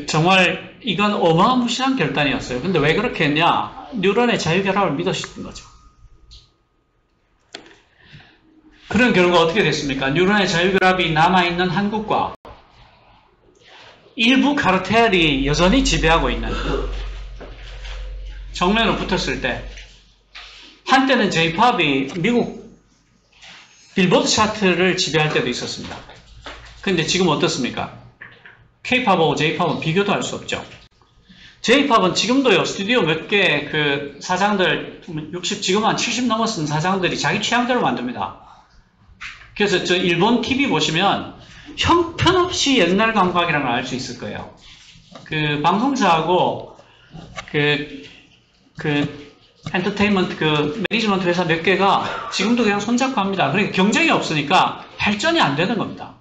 정말 이건 어마무시한 결단이었어요. 근데 왜 그렇게 했냐? 뉴런의 자유결합을 믿으셨던 거죠. 그런 결과가 어떻게 됐습니까? 뉴런의 자유결합이 남아있는 한국과 일부 카르텔이 여전히 지배하고 있는 정면으로 붙었을 때, 한때는 J-POP이 미국 빌보드 차트를 지배할 때도 있었습니다. 근데 지금 어떻습니까? K-팝하고 J-팝은 비교도 할 수 없죠. J-팝은 지금도요, 스튜디오 몇 개 그 사장들, 60, 지금 한 70 넘었은 사장들이 자기 취향대로 만듭니다. 그래서 저 일본 TV 보시면 형편없이 옛날 감각이라는 걸 알 수 있을 거예요. 그 방송사하고 그 엔터테인먼트, 그 매니지먼트 회사 몇 개가 지금도 그냥 손잡고 합니다. 그러니까 경쟁이 없으니까 발전이 안 되는 겁니다.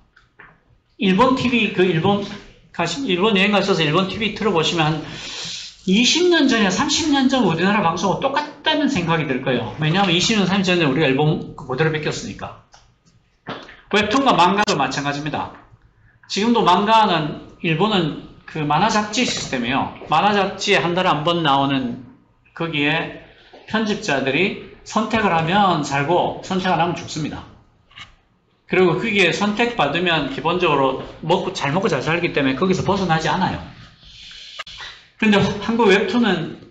일본 TV, 일본 여행 가셔서 일본 TV 틀어보시면 한 20년 전이나 30년 전 우리나라 방송하고 똑같다는 생각이 들 거예요. 왜냐하면 20년, 30년 전에 우리가 일본 모델을 뺏겼으니까. 웹툰과 망가도 마찬가지입니다. 지금도 망가는, 일본은 그 만화 잡지 시스템이에요. 만화 잡지에 한 달에 한 번 나오는 거기에 편집자들이 선택을 하면 살고 선택 안 하면 죽습니다. 그리고 거기에 선택받으면 기본적으로 잘 먹고 잘 살기 때문에 거기서 벗어나지 않아요. 근데 한국 웹툰은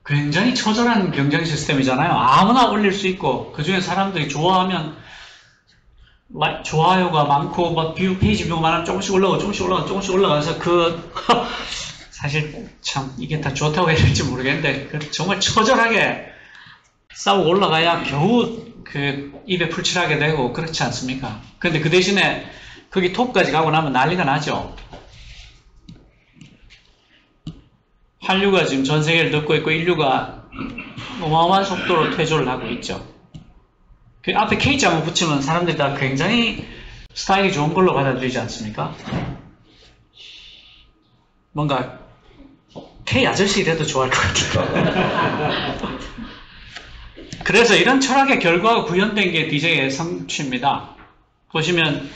굉장히 처절한 경쟁 시스템이잖아요. 아무나 올릴 수 있고 그 중에 사람들이 좋아하면 좋아요가 많고 뭐 페이지 뷰가 많으면 조금씩 올라가서 사실 참 이게 다 좋다고 해야 될지 모르겠는데 정말 처절하게 싸우고 올라가야 겨우 그 입에 풀칠하게 되고 그렇지 않습니까? 근데 그 대신에 거기 톱까지 가고 나면 난리가 나죠. 한류가 지금 전 세계를 덮고 있고 인류가 어마어마한 속도로 퇴조를 하고 있죠. 그 앞에 K자만 붙이면 사람들이 다 굉장히 스타일이 좋은 걸로 받아들이지 않습니까? 뭔가 K 아저씨 이래도 좋아할 것 같아요. 그래서 이런 철학의 결과가 구현된 게 DJ의 성취입니다. 보시면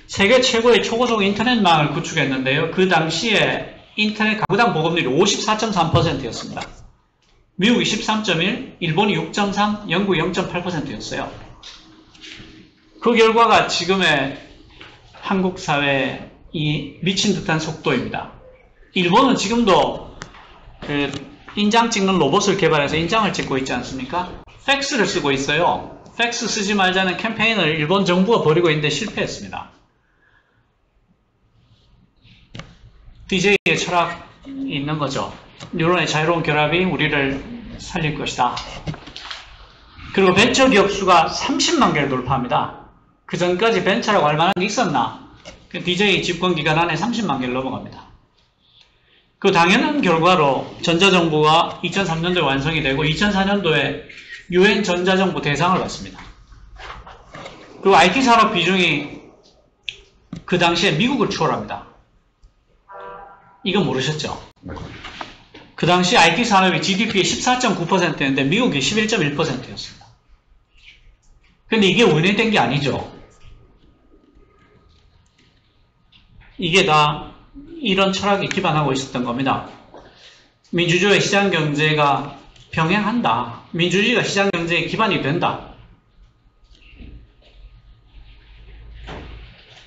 세계 최고의 초고속 인터넷망을 구축했는데요. 그 당시에 인터넷 가구당 보급률이 54.3%였습니다. 미국 23.1, 일본이 6.3, 영국이 0.8%였어요. 그 결과가 지금의 한국 사회에 미친 듯한 속도입니다. 일본은 지금도 그 인장 찍는 로봇을 개발해서 인장을 찍고 있지 않습니까? 팩스를 쓰고 있어요. 팩스 쓰지 말자는 캠페인을 일본 정부가 벌이고 있는데 실패했습니다. DJ의 철학이 있는 거죠. 뉴런의 자유로운 결합이 우리를 살릴 것이다. 그리고 벤처 기업 수가 30만 개를 돌파합니다. 그 전까지 벤처라고 할 만한 게 있었나? 그 DJ 집권 기간 안에 30만 개를 넘어갑니다. 그 당연한 결과로 전자정부가 2003년도에 완성이 되고 2004년도에 UN 전자정부 대상을 받습니다. 그리고 IT 산업 비중이 그 당시에 미국을 추월합니다. 이거 모르셨죠? 그 당시 IT 산업이 GDP의 14.9%였는데 미국이 11.1%였습니다. 근데 이게 우연히 된 게 아니죠. 이게 다 이런 철학이 기반하고 있었던 겁니다. 민주주의와 시장경제가 병행한다. 민주주의가 시장경제의 기반이 된다.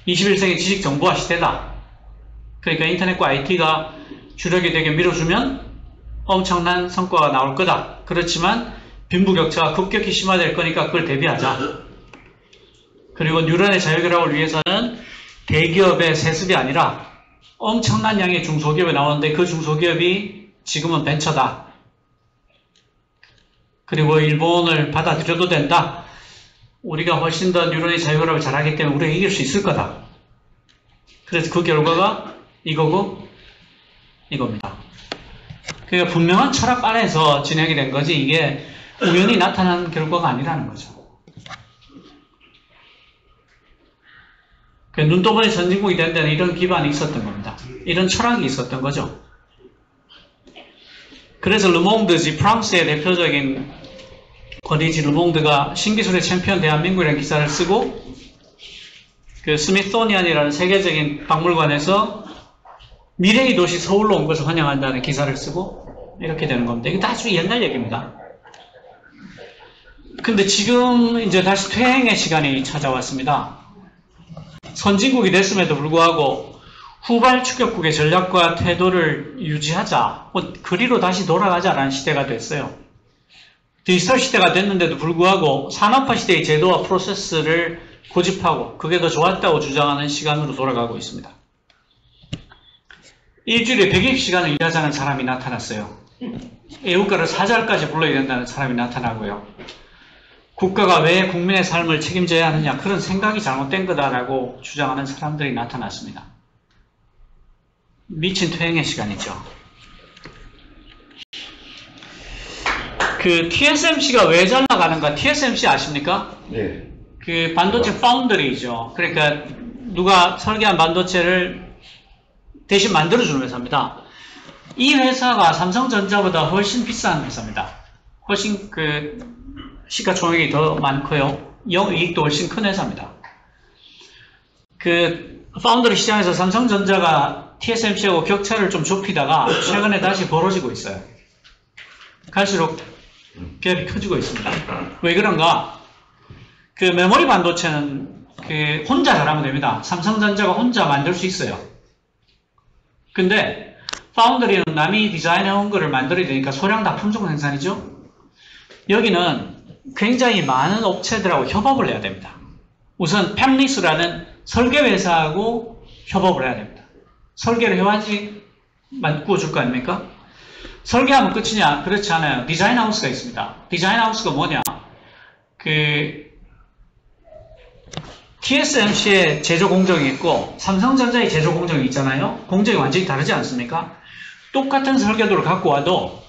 21세기 지식정보화 시대다. 그러니까 인터넷과 IT가 주력이 되게 밀어주면 엄청난 성과가 나올 거다. 그렇지만 빈부격차가 급격히 심화될 거니까 그걸 대비하자. 그리고 뉴런의 자유결합을 위해서는 대기업의 세습이 아니라 엄청난 양의 중소기업이 나오는데 그 중소기업이 지금은 벤처다. 그리고 일본을 받아들여도 된다. 우리가 훨씬 더 뉴런의 자유결합을 잘하기 때문에 우리가 이길 수 있을 거다. 그래서 그 결과가 이거고 이겁니다. 그러니까 분명한 철학 안에서 진행이 된 거지 이게 우연히 나타난 결과가 아니라는 거죠. 눈동번에 선진국이 된 데는 이런 기반이 있었던 겁니다. 이런 철학이 있었던 거죠. 그래서 르몽드지 프랑스의 대표적인 권위지 르몽드가 신기술의 챔피언 대한민국이라는 기사를 쓰고 그 스미소니안이라는 세계적인 박물관에서 미래의 도시 서울로 온 것을 환영한다는 기사를 쓰고 이렇게 되는 겁니다. 이게 다 아주 옛날 얘기입니다. 근데 지금 이제 다시 퇴행의 시간이 찾아왔습니다. 선진국이 됐음에도 불구하고 후발 추격국의 전략과 태도를 유지하자, 그리로 다시 돌아가자라는 시대가 됐어요. 디지털 시대가 됐는데도 불구하고 산업화 시대의 제도와 프로세스를 고집하고 그게 더 좋았다고 주장하는 시간으로 돌아가고 있습니다. 일주일에 120시간을 일하자는 사람이 나타났어요. 애국가를 4절까지 불러야 된다는 사람이 나타나고요. 국가가 왜 국민의 삶을 책임져야 하느냐, 그런 생각이 잘못된 거다라고 주장하는 사람들이 나타났습니다. 미친 퇴행의 시간이죠. 그 TSMC가 왜 잘 나가는가? TSMC 아십니까? 네. 그 반도체 파운드리죠. 그러니까 누가 설계한 반도체를 대신 만들어주는 회사입니다. 이 회사가 삼성전자보다 훨씬 비싼 회사입니다. 훨씬 그 시가총액이 더 많고요. 영이익도 훨씬 큰 회사입니다. 그 파운드리 시장에서 삼성전자가 TSMC하고 격차를 좀 좁히다가 최근에 다시 벌어지고 있어요. 갈수록 갭이 커지고 있습니다. 왜 그런가? 그 메모리 반도체는 그 혼자 잘하면 됩니다. 삼성전자가 혼자 만들 수 있어요. 근데 파운드리는 남이 디자인해온 거를 만들어야 되니까 소량 다 품종 생산이죠. 여기는 굉장히 많은 업체들하고 협업을 해야 됩니다. 우선 팹리스라는 설계 회사하고 협업을 해야 됩니다. 설계를 해야지 구워줄 거 아닙니까? 설계하면 끝이냐? 그렇지 않아요. 디자인 하우스가 있습니다. 디자인 하우스가 뭐냐? 그 TSMC의 제조 공정이 있고 삼성전자의 제조 공정이 있잖아요. 공정이 완전히 다르지 않습니까? 똑같은 설계도를 갖고 와도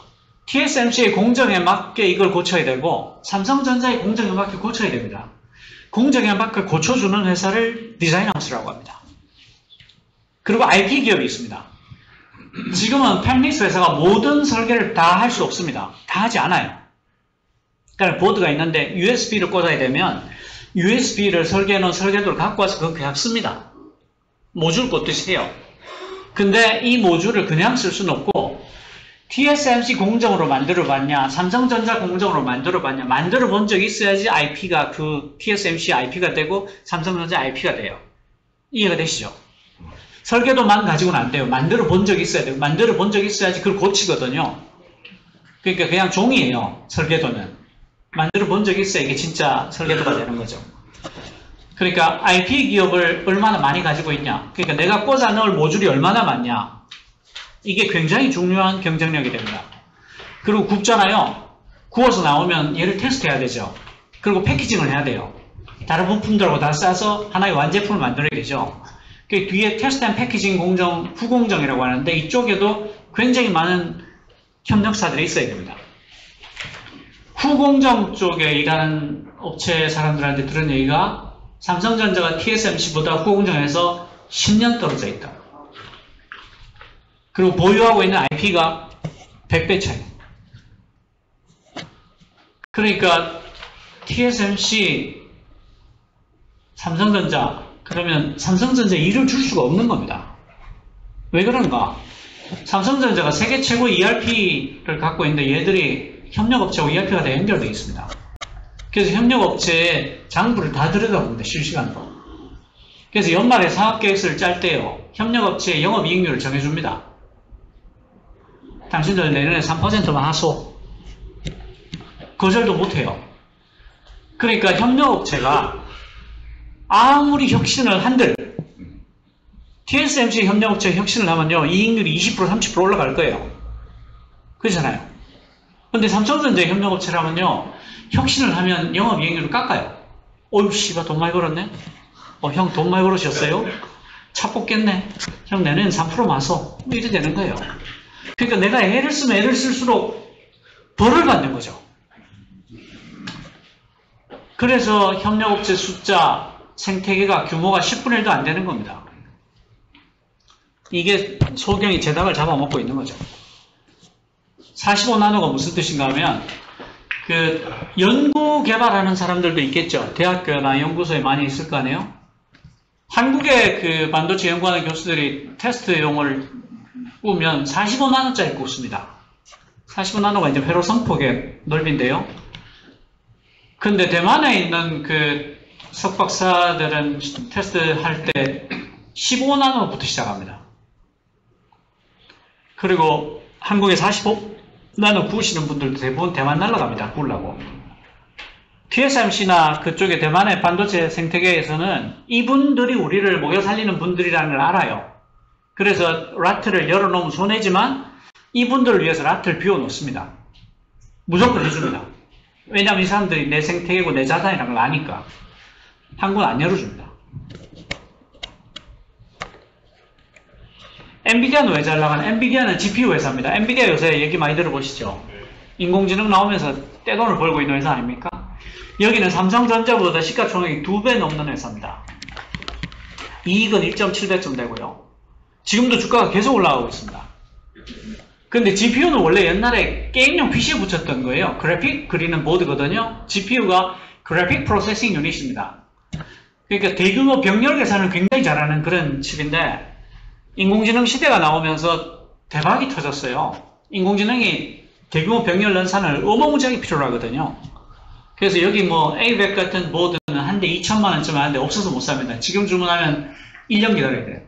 TSMC의 공정에 맞게 이걸 고쳐야 되고 삼성전자의 공정에 맞게 고쳐야 됩니다. 공정에 맞게 고쳐주는 회사를 디자인 하우스라고 합니다. 그리고 IP 기업이 있습니다. 지금은 팹리스 회사가 모든 설계를 다 할 수 없습니다. 다 하지 않아요. 그러니까 보드가 있는데 USB를 꽂아야 되면 USB를 설계해놓은 설계도를 갖고 와서 그거 그냥 씁니다. 모듈 꽂듯이 해요. 근데 이 모듈을 그냥 쓸 수는 없고 TSMC 공정으로 만들어봤냐, 삼성전자 공정으로 만들어봤냐, 만들어본 적이 있어야지 IP가 그 TSMC IP가 되고 삼성전자 IP가 돼요. 이해가 되시죠? 설계도만 가지고는 안 돼요. 만들어 본 적이 있어야 돼요. 만들어 본 적이 있어야지 그걸 고치거든요. 그러니까 그냥 종이에요. 설계도는. 만들어 본 적이 있어야 이게 진짜 설계도가 되는 거죠. 그러니까 IP 기업을 얼마나 많이 가지고 있냐. 그러니까 내가 꽂아 넣을 모듈이 얼마나 많냐. 이게 굉장히 중요한 경쟁력이 됩니다. 그리고 굽잖아요. 구워서 나오면 얘를 테스트해야 되죠. 그리고 패키징을 해야 돼요. 다른 부품들하고 다 싸서 하나의 완제품을 만들어야 되죠. 그 뒤에 테스트 앤 패키징 공정, 후공정이라고 하는데 이쪽에도 굉장히 많은 협력사들이 있어야 됩니다. 후공정 쪽에 일하는 업체 사람들한테 들은 얘기가 삼성전자가 TSMC보다 후공정에서 10년 떨어져 있다. 그리고 보유하고 있는 IP가 100배 차이. 그러니까 TSMC, 삼성전자, 그러면 삼성전자에 일을 줄 수가 없는 겁니다. 왜 그런가? 삼성전자가 세계 최고의 ERP를 갖고 있는데 얘들이 협력업체하고 ERP가 다 연결되어 있습니다. 그래서 협력업체의 장부를 다 들여다봅니다. 실시간으로. 그래서 연말에 사업계획서를 짤 때요. 협력업체의 영업이익률을 정해줍니다. 당신들 내년에 3%만 하소. 거절도 못해요. 그러니까 협력업체가 아무리 혁신을 한들 TSMC 협력업체 혁신을 하면요. 이익률이 20% 30% 올라갈 거예요. 그렇잖아요. 근데 삼성전자 협력업체라면요. 혁신을 하면 영업이익률을 깎아요. 어휴 씨발 돈 많이 벌었네. 형 돈 많이 벌으셨어요? 차 뽑겠네. 형 내년엔 3%만 써. 이래 되는 거예요. 그러니까 내가 애를 쓰면 애를 쓸수록 벌을 받는 거죠. 그래서 협력업체 숫자 생태계가 규모가 10분의 1도 안 되는 겁니다. 이게 소경이 제닭을 잡아먹고 있는 거죠. 45나노가 무슨 뜻인가 하면 그 연구 개발하는 사람들도 있겠죠. 대학교나 연구소에 많이 있을 거 아니에요. 한국의 그 반도체 연구하는 교수들이 테스트용을 꾸면 45나노짜리 꼽습니다. 45나노가 이제 회로 성폭의 넓이인데요. 근데 대만에 있는 그 석박사들은 테스트 할 때 15나노부터 시작합니다. 그리고 한국의 45 나는 구우시는 분들도 대부분 대만 날아갑니다. 구우려고. TSMC나 그쪽에 대만의 반도체 생태계에서는 이분들이 우리를 먹여 살리는 분들이라는 걸 알아요. 그래서 라트를 열어놓으면 손해지만 이분들을 위해서 라트를 비워놓습니다. 무조건 해줍니다. 왜냐하면 이 사람들이 내 생태계고 내 자산이라는 걸 아니까. 한국은 안 열어줍니다. 엔비디아는 왜 잘 나가나? 엔비디아는 GPU 회사입니다. 엔비디아 요새 얘기 많이 들어보시죠? 인공지능 나오면서 떼돈을 벌고 있는 회사 아닙니까? 여기는 삼성전자보다 시가총액이 2배 넘는 회사입니다. 이익은 1.7배쯤 되고요. 지금도 주가가 계속 올라가고 있습니다. 근데 GPU는 원래 옛날에 게임용 PC에 붙였던 거예요. 그래픽 그리는 보드거든요. GPU가 그래픽 프로세싱 유닛입니다. 그러니까 대규모 병렬 계산을 굉장히 잘하는 그런 칩인데 인공지능 시대가 나오면서 대박이 터졌어요. 인공지능이 대규모 병렬 연산을 어마무지하게 필요로 하거든요. 그래서 여기 뭐 A100 같은 보드는 한 대 2천만 원쯤 하는데 없어서 못 삽니다. 지금 주문하면 1년 기다려야 돼요.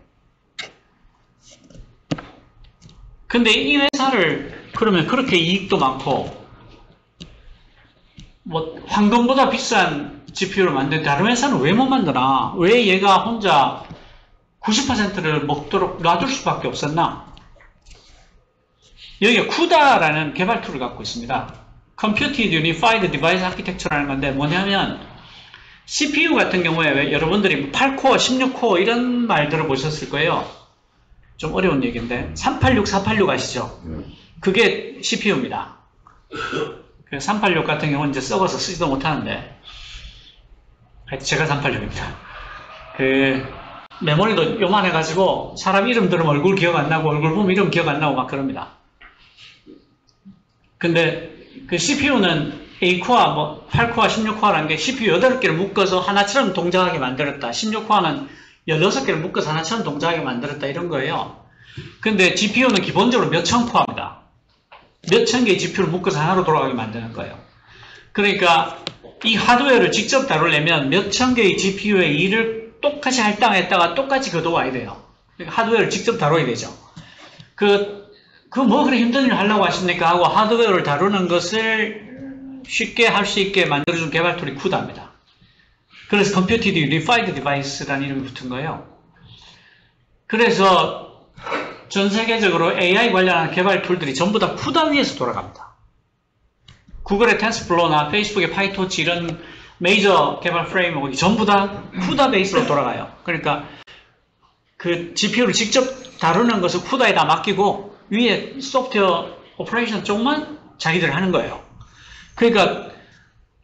근데 이 회사를 그러면 그렇게 이익도 많고 뭐 황금보다 비싼 GPU를 만드는 다른 회사는 왜 못 만드나? 왜 얘가 혼자 90%를 먹도록 놔둘 수밖에 없었나? 여기가 CUDA라는 개발 툴을 갖고 있습니다. Computed Unified Device Architecture라는 건데 뭐냐면 CPU 같은 경우에 왜 여러분들이 8코어, 16코어 이런 말 들어보셨을 거예요. 좀 어려운 얘기인데 386, 486 아시죠? 그게 CPU입니다. 386 같은 경우는 이제 썩어서 쓰지도 못하는데 제가 386입니다. 메모리도 요만해가지고 사람 이름 들으면 얼굴 기억 안 나고 얼굴 보면 이름 기억 안 나고 막 그럽니다. 근데 그 CPU는 8코어, 뭐 8코어, 16코어라는 게 CPU 8개를 묶어서 하나처럼 동작하게 만들었다. 16코어는 16개를 묶어서 하나처럼 동작하게 만들었다. 이런 거예요. 근데 GPU는 기본적으로 몇천 코어입니다. 몇천 개의 GPU를 묶어서 하나로 돌아가게 만드는 거예요. 그러니까 이 하드웨어를 직접 다루려면 몇천 개의 GPU의 일을 똑같이 할당했다가 똑같이 거둬와야 돼요. 그러니까 하드웨어를 직접 다뤄야 되죠. 뭐 그래 힘든 일 하려고 하십니까? 하고 하드웨어를 다루는 것을 쉽게 할 수 있게 만들어준 개발 툴이 CUDA입니다. 그래서 Computed Unified Device라는 이름이 붙은 거예요. 그래서 전 세계적으로 AI 관련한 개발 툴들이 전부 다 CUDA 위에서 돌아갑니다. 구글의 TensorFlow나 페이스북의 파이토치 이런 메이저 개발 프레임워크가 전부 다 CUDA 베이스로 돌아가요. 그러니까 그 GPU를 직접 다루는 것을 CUDA에다 맡기고 위에 소프트웨어 오퍼레이션 쪽만 자기들 하는 거예요. 그러니까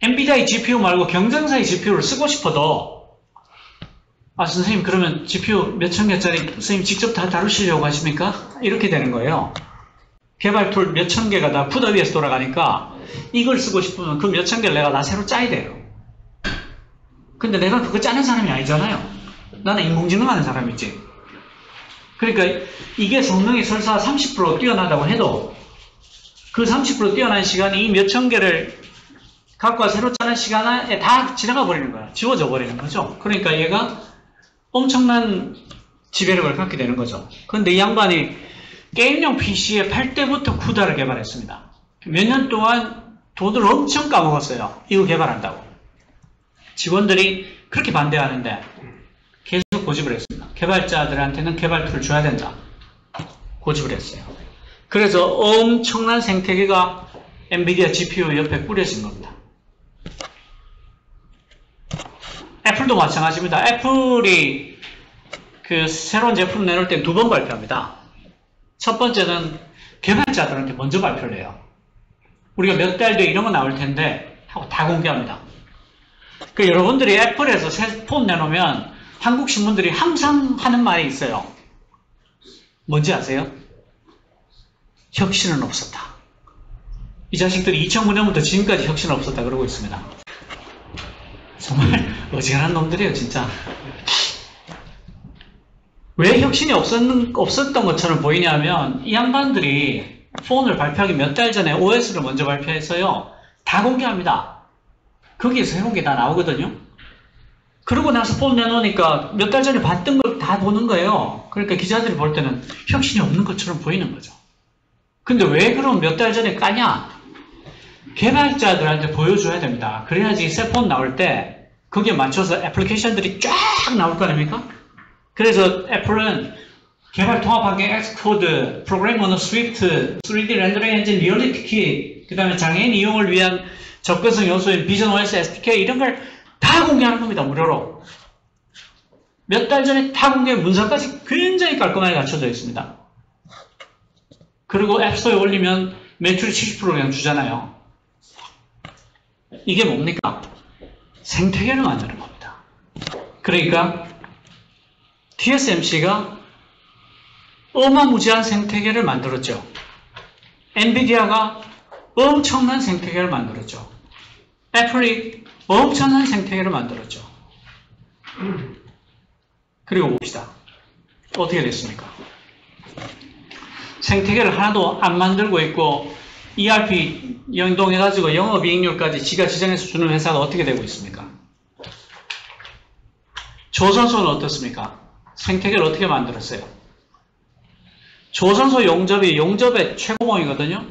엔비디아의 GPU 말고 경쟁사의 GPU를 쓰고 싶어도 선생님 그러면 GPU 몇천 개짜리 선생님 직접 다 다루시려고 하십니까? 이렇게 되는 거예요. 개발 툴 몇천 개가 다 CUDA 위에서 돌아가니까 이걸 쓰고 싶으면 그 몇천 개를 내가 나 새로 짜야 돼요. 근데 내가 그거 짜는 사람이 아니잖아요. 나는 인공지능 하는 사람이지. 그러니까 이게 성능이 설사 30% 뛰어나다고 해도 그 30% 뛰어난 시간이 이 몇천 개를 갖고 와 새로 짜는 시간에 다 지나가 버리는 거야. 지워져 버리는 거죠. 그러니까 얘가 엄청난 지배력을 갖게 되는 거죠. 그런데 이 양반이 게임용 PC에 팔 때부터 CUDA를 개발했습니다. 몇 년 동안 돈을 엄청 까먹었어요. 이거 개발한다고. 직원들이 그렇게 반대하는데 계속 고집을 했습니다. 개발자들한테는 개발 툴을 줘야 된다. 고집을 했어요. 그래서 엄청난 생태계가 엔비디아 GPU 옆에 뿌려진 겁니다. 애플도 마찬가지입니다. 애플이 그 새로운 제품 내놓을 때 2번 발표합니다. 첫 번째는 개발자들한테 먼저 발표를 해요. 우리가 몇 달 뒤에 이런 거 나올 텐데 하고 다 공개합니다. 그 여러분들이 애플에서 새 폰 내놓으면 한국 신문들이 항상 하는 말이 있어요. 뭔지 아세요? 혁신은 없었다. 이 자식들이 2009년부터 지금까지 혁신은 없었다 그러고 있습니다. 정말 어지간한 놈들이에요, 진짜. 왜 혁신이 없었던 것처럼 보이냐면 이 양반들이 폰을 발표하기 몇 달 전에 OS를 먼저 발표해서요. 다 공개합니다. 거기에서 새로운 게 다 나오거든요. 그러고 나서 폰 내놓으니까 몇 달 전에 봤던 걸 다 보는 거예요. 그러니까 기자들이 볼 때는 혁신이 없는 것처럼 보이는 거죠. 근데 왜 그럼 몇 달 전에 까냐? 개발자들한테 보여줘야 됩니다. 그래야지 셀폰 나올 때 거기에 맞춰서 애플리케이션들이 쫙 나올 거 아닙니까? 그래서 애플은 개발 통합하기 엑스코드, 프로그램 언어 스위프트, 3D 렌더링 엔진, 리얼리티 킷, 그 다음에 장애인 이용을 위한 접근성 요소인 비전 OS SDK 이런 걸 다 공개하는 겁니다. 무료로. 몇 달 전에 다 공개 문서까지 굉장히 깔끔하게 갖춰져 있습니다. 그리고 앱스토어에 올리면 매출이 70% 그냥 주잖아요. 이게 뭡니까? 생태계를 만드는 겁니다. 그러니까 TSMC가 어마무지한 생태계를 만들었죠. 엔비디아가 엄청난 생태계를 만들었죠. 애플이 엄청난 생태계를 만들었죠. 그리고 봅시다. 어떻게 됐습니까? 생태계를 하나도 안 만들고 있고 ERP 연동해가지고 영업이익률까지 지가 지정해서 주는 회사가 어떻게 되고 있습니까? 조선소는 어떻습니까? 생태계를 어떻게 만들었어요? 조선소 용접이 용접의 최고봉이거든요.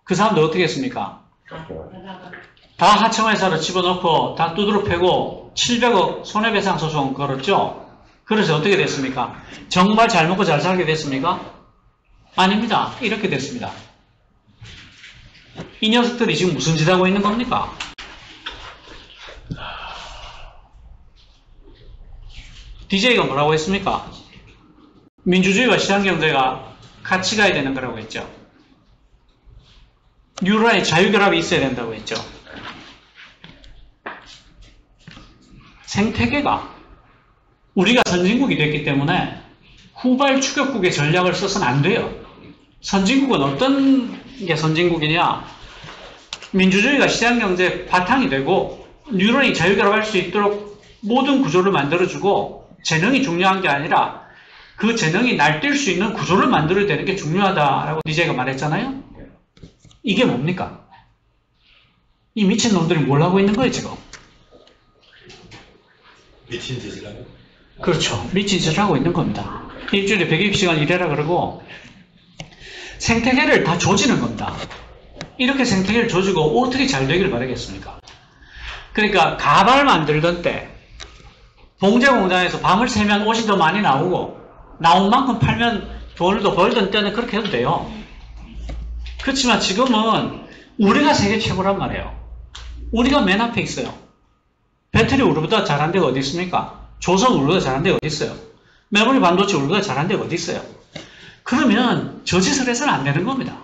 그 사람들 어떻게 했습니까? 다 하청회사로 집어넣고 다 두드러 패고 700억 손해배상 소송 걸었죠. 그래서 어떻게 됐습니까? 정말 잘 먹고 잘 살게 됐습니까? 아닙니다. 이렇게 됐습니다. 이 녀석들이 지금 무슨 짓 하고 있는 겁니까? DJ가 뭐라고 했습니까? 민주주의와 시장경제가 같이 가야 되는 거라고 했죠. 뉴런의 자유결합이 있어야 된다고 했죠. 생태계가 우리가 선진국이 됐기 때문에 후발 추격국의 전략을 써서는 안 돼요. 선진국은 어떤 게 선진국이냐? 민주주의가 시장경제 바탕이 되고 뉴런이 자유결합할 수 있도록 모든 구조를 만들어주고 재능이 중요한 게 아니라 그 재능이 날뛸 수 있는 구조를 만들어야 되는 게 중요하다라고 DJ가 말했잖아요. 이게 뭡니까? 이 미친놈들이 뭘 하고 있는 거예요 지금? 미친 짓을 하요? 그렇죠. 미친 짓을 하고 있는 겁니다. 일주일에 120시간 일해라 그러고 생태계를 다 조지는 겁니다. 이렇게 생태계를 조지고 어떻게 잘 되길 바라겠습니까? 그러니까 가발 만들던 때 봉제 공장에서 밤을 새면 옷이 더 많이 나오고 나온 만큼 팔면 돈을 더 벌던 때는 그렇게 해도 돼요. 그렇지만 지금은 우리가 세계 최고란 말이에요. 우리가 맨 앞에 있어요. 배터리 우리보다 잘한 데가 어디 있습니까? 조선 우리보다 잘한 데가 어디 있어요? 메모리 반도체 우리보다 잘한 데가 어디 있어요? 그러면 저 짓을 해서는 안 되는 겁니다.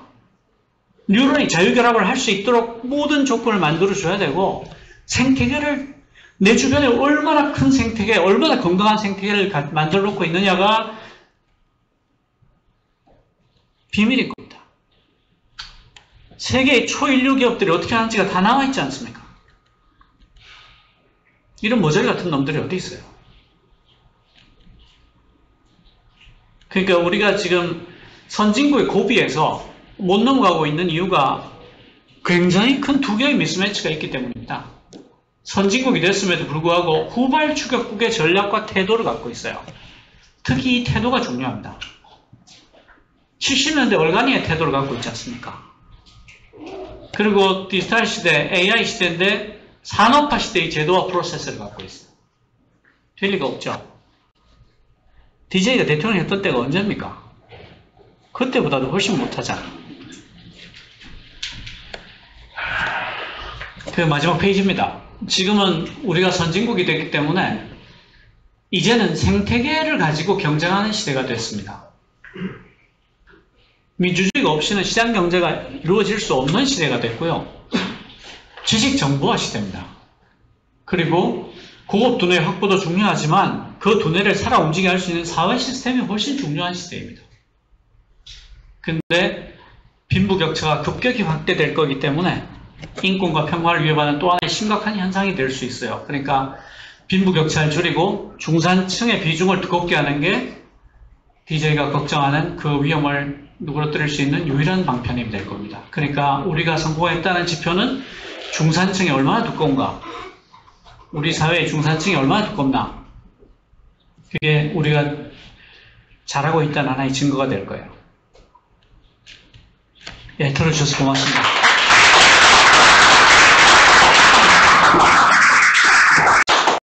뉴런이 자유결합을 할 수 있도록 모든 조건을 만들어줘야 되고 생태계를 내 주변에 얼마나 큰 생태계, 얼마나 건강한 생태계를 만들어 놓고 있느냐가 비밀인 겁니다. 세계의 초인류 기업들이 어떻게 하는지가 다 나와 있지 않습니까? 이런 모자리 같은 놈들이 어디 있어요? 그러니까 우리가 지금 선진국의 고비에서 못 넘어가고 있는 이유가 굉장히 큰 두 개의 미스매치가 있기 때문입니다. 선진국이 됐음에도 불구하고 후발 추격국의 전략과 태도를 갖고 있어요. 특히 이 태도가 중요합니다. 70년대 얼간이의 태도를 갖고 있지 않습니까? 그리고 디지털 시대, AI 시대인데 산업화 시대의 제도와 프로세스를 갖고 있어요. 될 리가 없죠. DJ가 대통령 했던 때가 언제입니까? 그때보다도 훨씬 못하잖아. 그 마지막 페이지입니다. 지금은 우리가 선진국이 되기 때문에 이제는 생태계를 가지고 경쟁하는 시대가 됐습니다. 민주주의가 없이는 시장 경제가 이루어질 수 없는 시대가 됐고요. 지식 정보화 시대입니다. 그리고 고급 두뇌 확보도 중요하지만 그 두뇌를 살아 움직이게 할 수 있는 사회 시스템이 훨씬 중요한 시대입니다. 근데 빈부격차가 급격히 확대될 거기 때문에 인권과 평화를 위협하는 또 하나의 심각한 현상이 될 수 있어요. 그러니까 빈부격차를 줄이고 중산층의 비중을 두껍게 하는 게 DJ가 걱정하는 그 위험을 누그러뜨릴 수 있는 유일한 방편이 될 겁니다. 그러니까 우리가 성공했다는 지표는 중산층이 얼마나 두꺼운가, 우리 사회의 중산층이 얼마나 두껍나, 그게 우리가 잘하고 있다는 하나의 증거가 될 거예요. 예, 들어주셔서 고맙습니다.